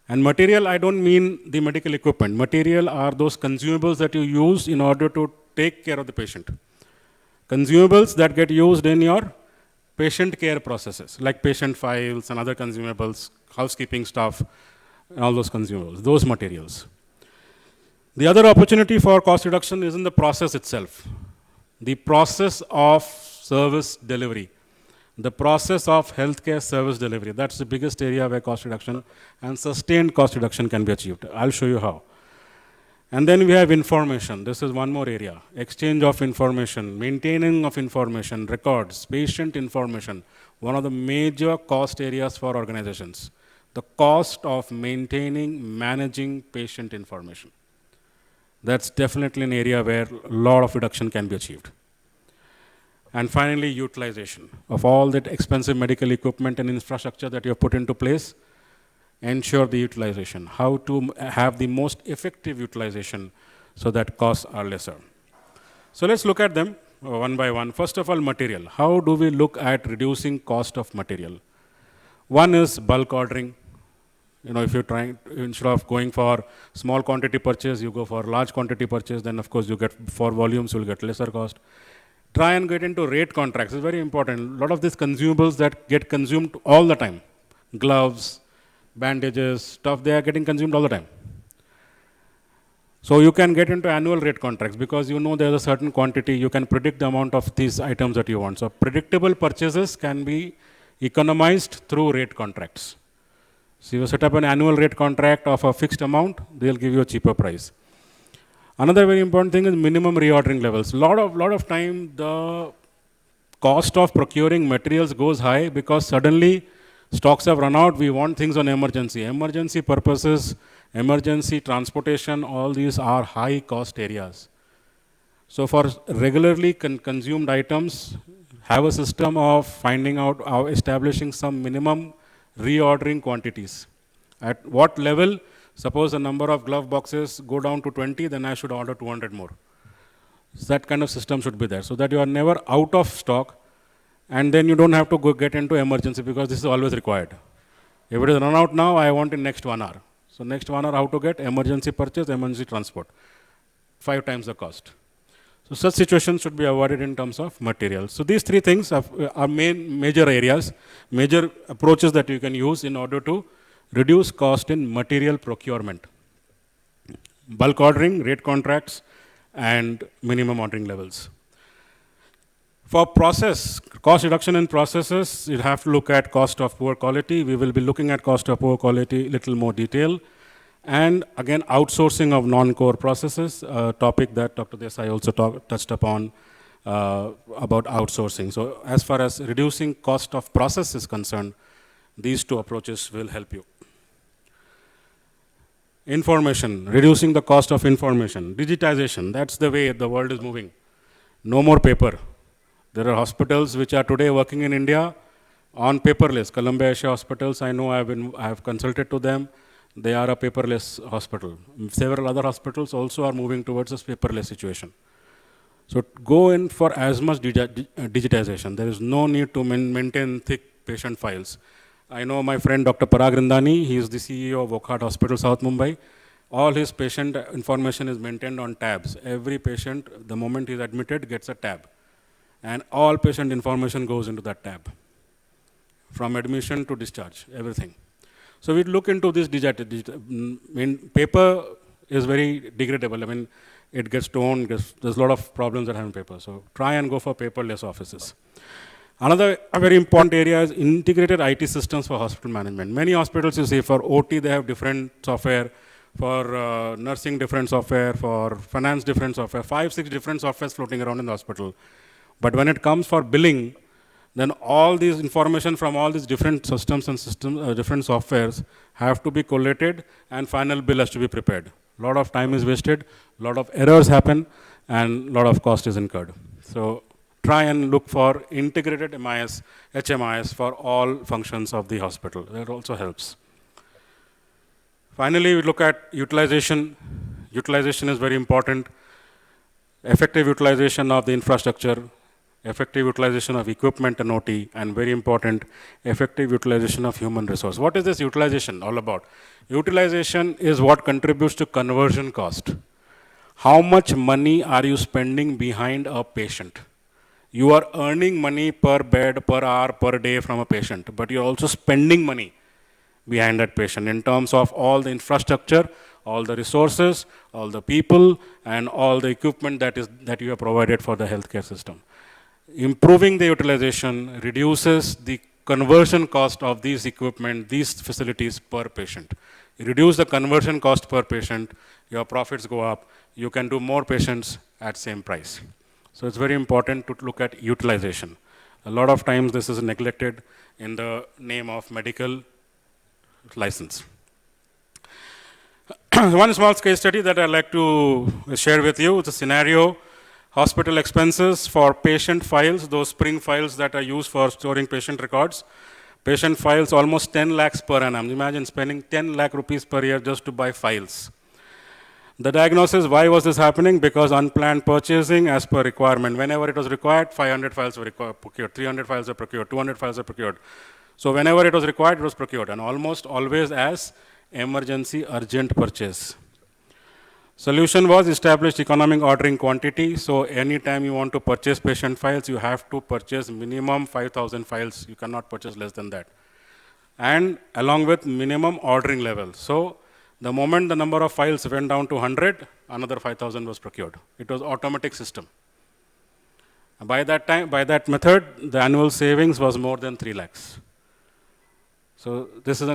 And material, I don't mean the medical equipment. Material are those consumables that you use in order to take care of the patient. Consumables that get used in your patient care processes, like patient files and other consumables, housekeeping stuff, and all those consumables, those materials. The other opportunity for cost reduction is in the process itself. The process of service delivery. The process of healthcare service delivery. That's the biggest area where cost reduction and sustained cost reduction can be achieved. I'll show you how. And then we have information. This is one more area. Exchange of information, maintaining of information, records, patient information. One of the major cost areas for organizations. The cost of maintaining, managing patient information. That's definitely an area where a lot of reduction can be achieved. And finally, utilization of all that expensive medical equipment and infrastructure that you have put into place. Ensure the utilization. How to have the most effective utilization so that costs are lesser. So let's look at them one by one. First of all, material. How do we look at reducing cost of material? One is bulk ordering. If you're trying, instead of going for small quantity purchase, you go for large quantity purchase, then of course you get, for volumes, you'll get lesser cost. Try and get into rate contracts. It's very important. A lot of these consumables that get consumed all the time, gloves, bandages, stuff, they are getting consumed all the time. So you can get into annual rate contracts because you know there's a certain quantity, you can predict the amount of these items that you want. So predictable purchases can be economized through rate contracts. So you set up an annual rate contract of a fixed amount, they'll give you a cheaper price. Another very important thing is minimum reordering levels. Lot of time the cost of procuring materials goes high because suddenly stocks have run out, we want things on emergency. Emergency purposes, emergency transportation, all these are high cost areas. So for regularly consumed items, have a system of finding out, establishing some minimum reordering quantities. At what level? Suppose the number of glove boxes go down to 20, then I should order 200 more. So that kind of system should be there so that you are never out of stock and then you don't have to go get into emergency because this is always required. If it is run out now, I want in next 1 hour. So next 1 hour, how to get emergency purchase, emergency transport. 5 times the cost. So such situations should be avoided in terms of materials. So these 3 things are major areas, major approaches that you can use in order to reduce cost in material procurement. Bulk ordering, rate contracts, and minimum ordering levels. For process, cost reduction in processes, you have to look at cost of poor quality. We will be looking at cost of poor quality little more detail. And again, outsourcing of non-core processes, a topic that Dr. Desai also touched upon about outsourcing. So as far as reducing cost of process is concerned, these 2 approaches will help you. Information, reducing the cost of information. Digitization, that's the way the world is moving. No more paper. There are hospitals which are today working in India on paperless. Columbia Asia hospitals, I know I have consulted to them. They are a paperless hospital. Several other hospitals also are moving towards this paperless situation. So go in for as much digitization. There is no need to maintain thick patient files. I know my friend Dr. Parag Rindani, he is the CEO of Wockhardt Hospital, South Mumbai. All his patient information is maintained on tabs. Every patient, the moment he is admitted, gets a tab. And all patient information goes into that tab. From admission to discharge, everything. So we look into this paper is very degradable. It gets torn, there's a lot of problems that happen in paper. So try and go for paperless offices. Another very important area is integrated IT systems for hospital management. Many hospitals, you see, for OT, they have different software, for nursing different software, for finance different software, 5, 6 different softwares floating around in the hospital. But when it comes for billing, then all these information from all these different systems and different softwares have to be collated, and final bill has to be prepared. A lot of time is wasted, a lot of errors happen, and a lot of cost is incurred. So try and look for integrated MIS, HMIS for all functions of the hospital. That also helps. Finally, we look at utilization. Utilization is very important. Effective utilization of the infrastructure, effective utilization of equipment and OT, and very important, effective utilization of human resource. What is this utilization all about? Utilization is what contributes to conversion cost. How much money are you spending behind a patient? You are earning money per bed, per hour, per day from a patient, but you're also spending money behind that patient in terms of all the infrastructure, all the resources, all the people, and all the equipment that you have provided for the healthcare system. Improving the utilization reduces the conversion cost of these equipment, these facilities per patient. You reduce the conversion cost per patient, your profits go up, you can do more patients at same price. So it's very important to look at utilization. A lot of times this is neglected in the name of medical license. One small case study that I'd like to share with you is a scenario. Hospital expenses for patient files, those spring files that are used for storing patient records. Patient files almost 10 lakhs per annum. Imagine spending 10 lakh rupees per year just to buy files. The diagnosis, why was this happening? Because unplanned purchasing as per requirement. Whenever it was required, 500 files were procured, 300 files were procured, 200 files were procured. So whenever it was required, it was procured, and almost always as emergency urgent purchase. Solution was established economic ordering quantity. So anytime you want to purchase patient files, you have to purchase minimum 5,000 files. You cannot purchase less than that. And along with minimum ordering level. So the moment the number of files went down to 100, another 5,000 was procured. It was automatic system. By that time, by that method, the annual savings was more than 3 lakhs. So this is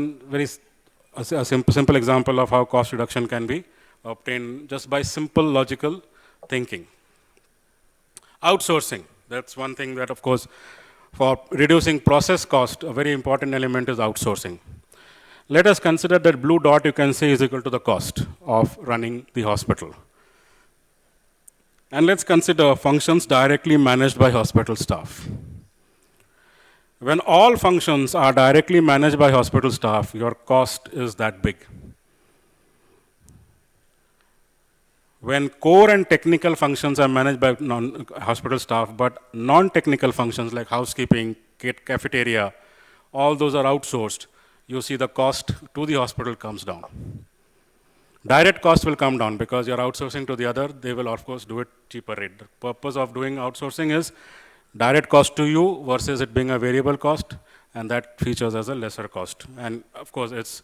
a simple example of how cost reduction can be obtained just by simple logical thinking. Outsourcing, that's one thing that, of course, for reducing process cost, a very important element is outsourcing. Let us consider that blue dot you can see is equal to the cost of running the hospital. And let's consider functions directly managed by hospital staff. When all functions are directly managed by hospital staff, your cost is that big. When core and technical functions are managed by hospital staff, but non-technical functions like housekeeping, cafeteria, all those are outsourced, you see the cost to the hospital comes down. Direct cost will come down because you're outsourcing to the other, they will of course do it cheaper rate. The purpose of doing outsourcing is direct cost to you versus it being a variable cost, and that features as a lesser cost. And of course it's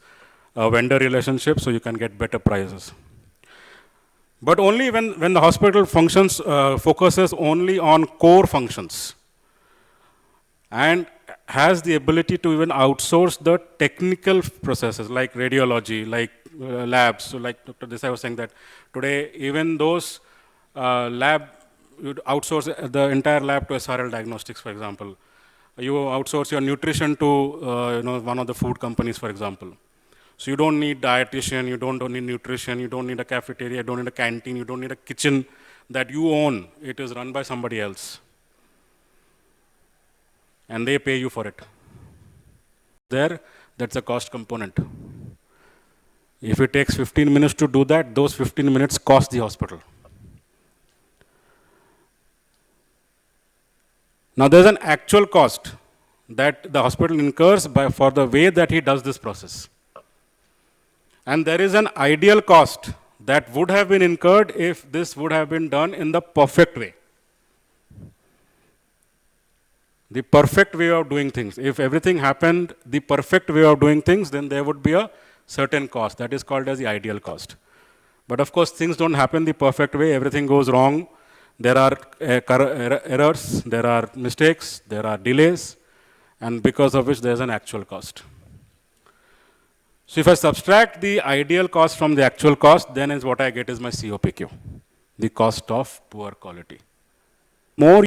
a vendor relationship, so you can get better prices. But only when the hospital functions, focuses only on core functions and has the ability to even outsource the technical processes like radiology, like labs. So like Dr. Desai was saying that today, even those lab, you'd outsource the entire lab to SRL Diagnostics, for example. You outsource your nutrition to one of the food companies, for example. So you don't need dietitian, you don't need nutrition, you don't need a cafeteria, you don't need a canteen, you don't need a kitchen that you own. It is run by somebody else. And they pay you for it. There, that's a cost component. If it takes 15 minutes to do that, those 15 minutes cost the hospital. Now there's an actual cost that the hospital incurs for the way that he does this process. And there is an ideal cost that would have been incurred if this would have been done in the perfect way. The perfect way of doing things. If everything happened the perfect way of doing things, then there would be a certain cost. That is called as the ideal cost. But of course, things don't happen the perfect way. Everything goes wrong. there are errors, there are mistakes, there are delays, and because of which there is an actual cost. So if I subtract the ideal cost from the actual cost, then is what I get is my COPQ, the cost of poor quality. More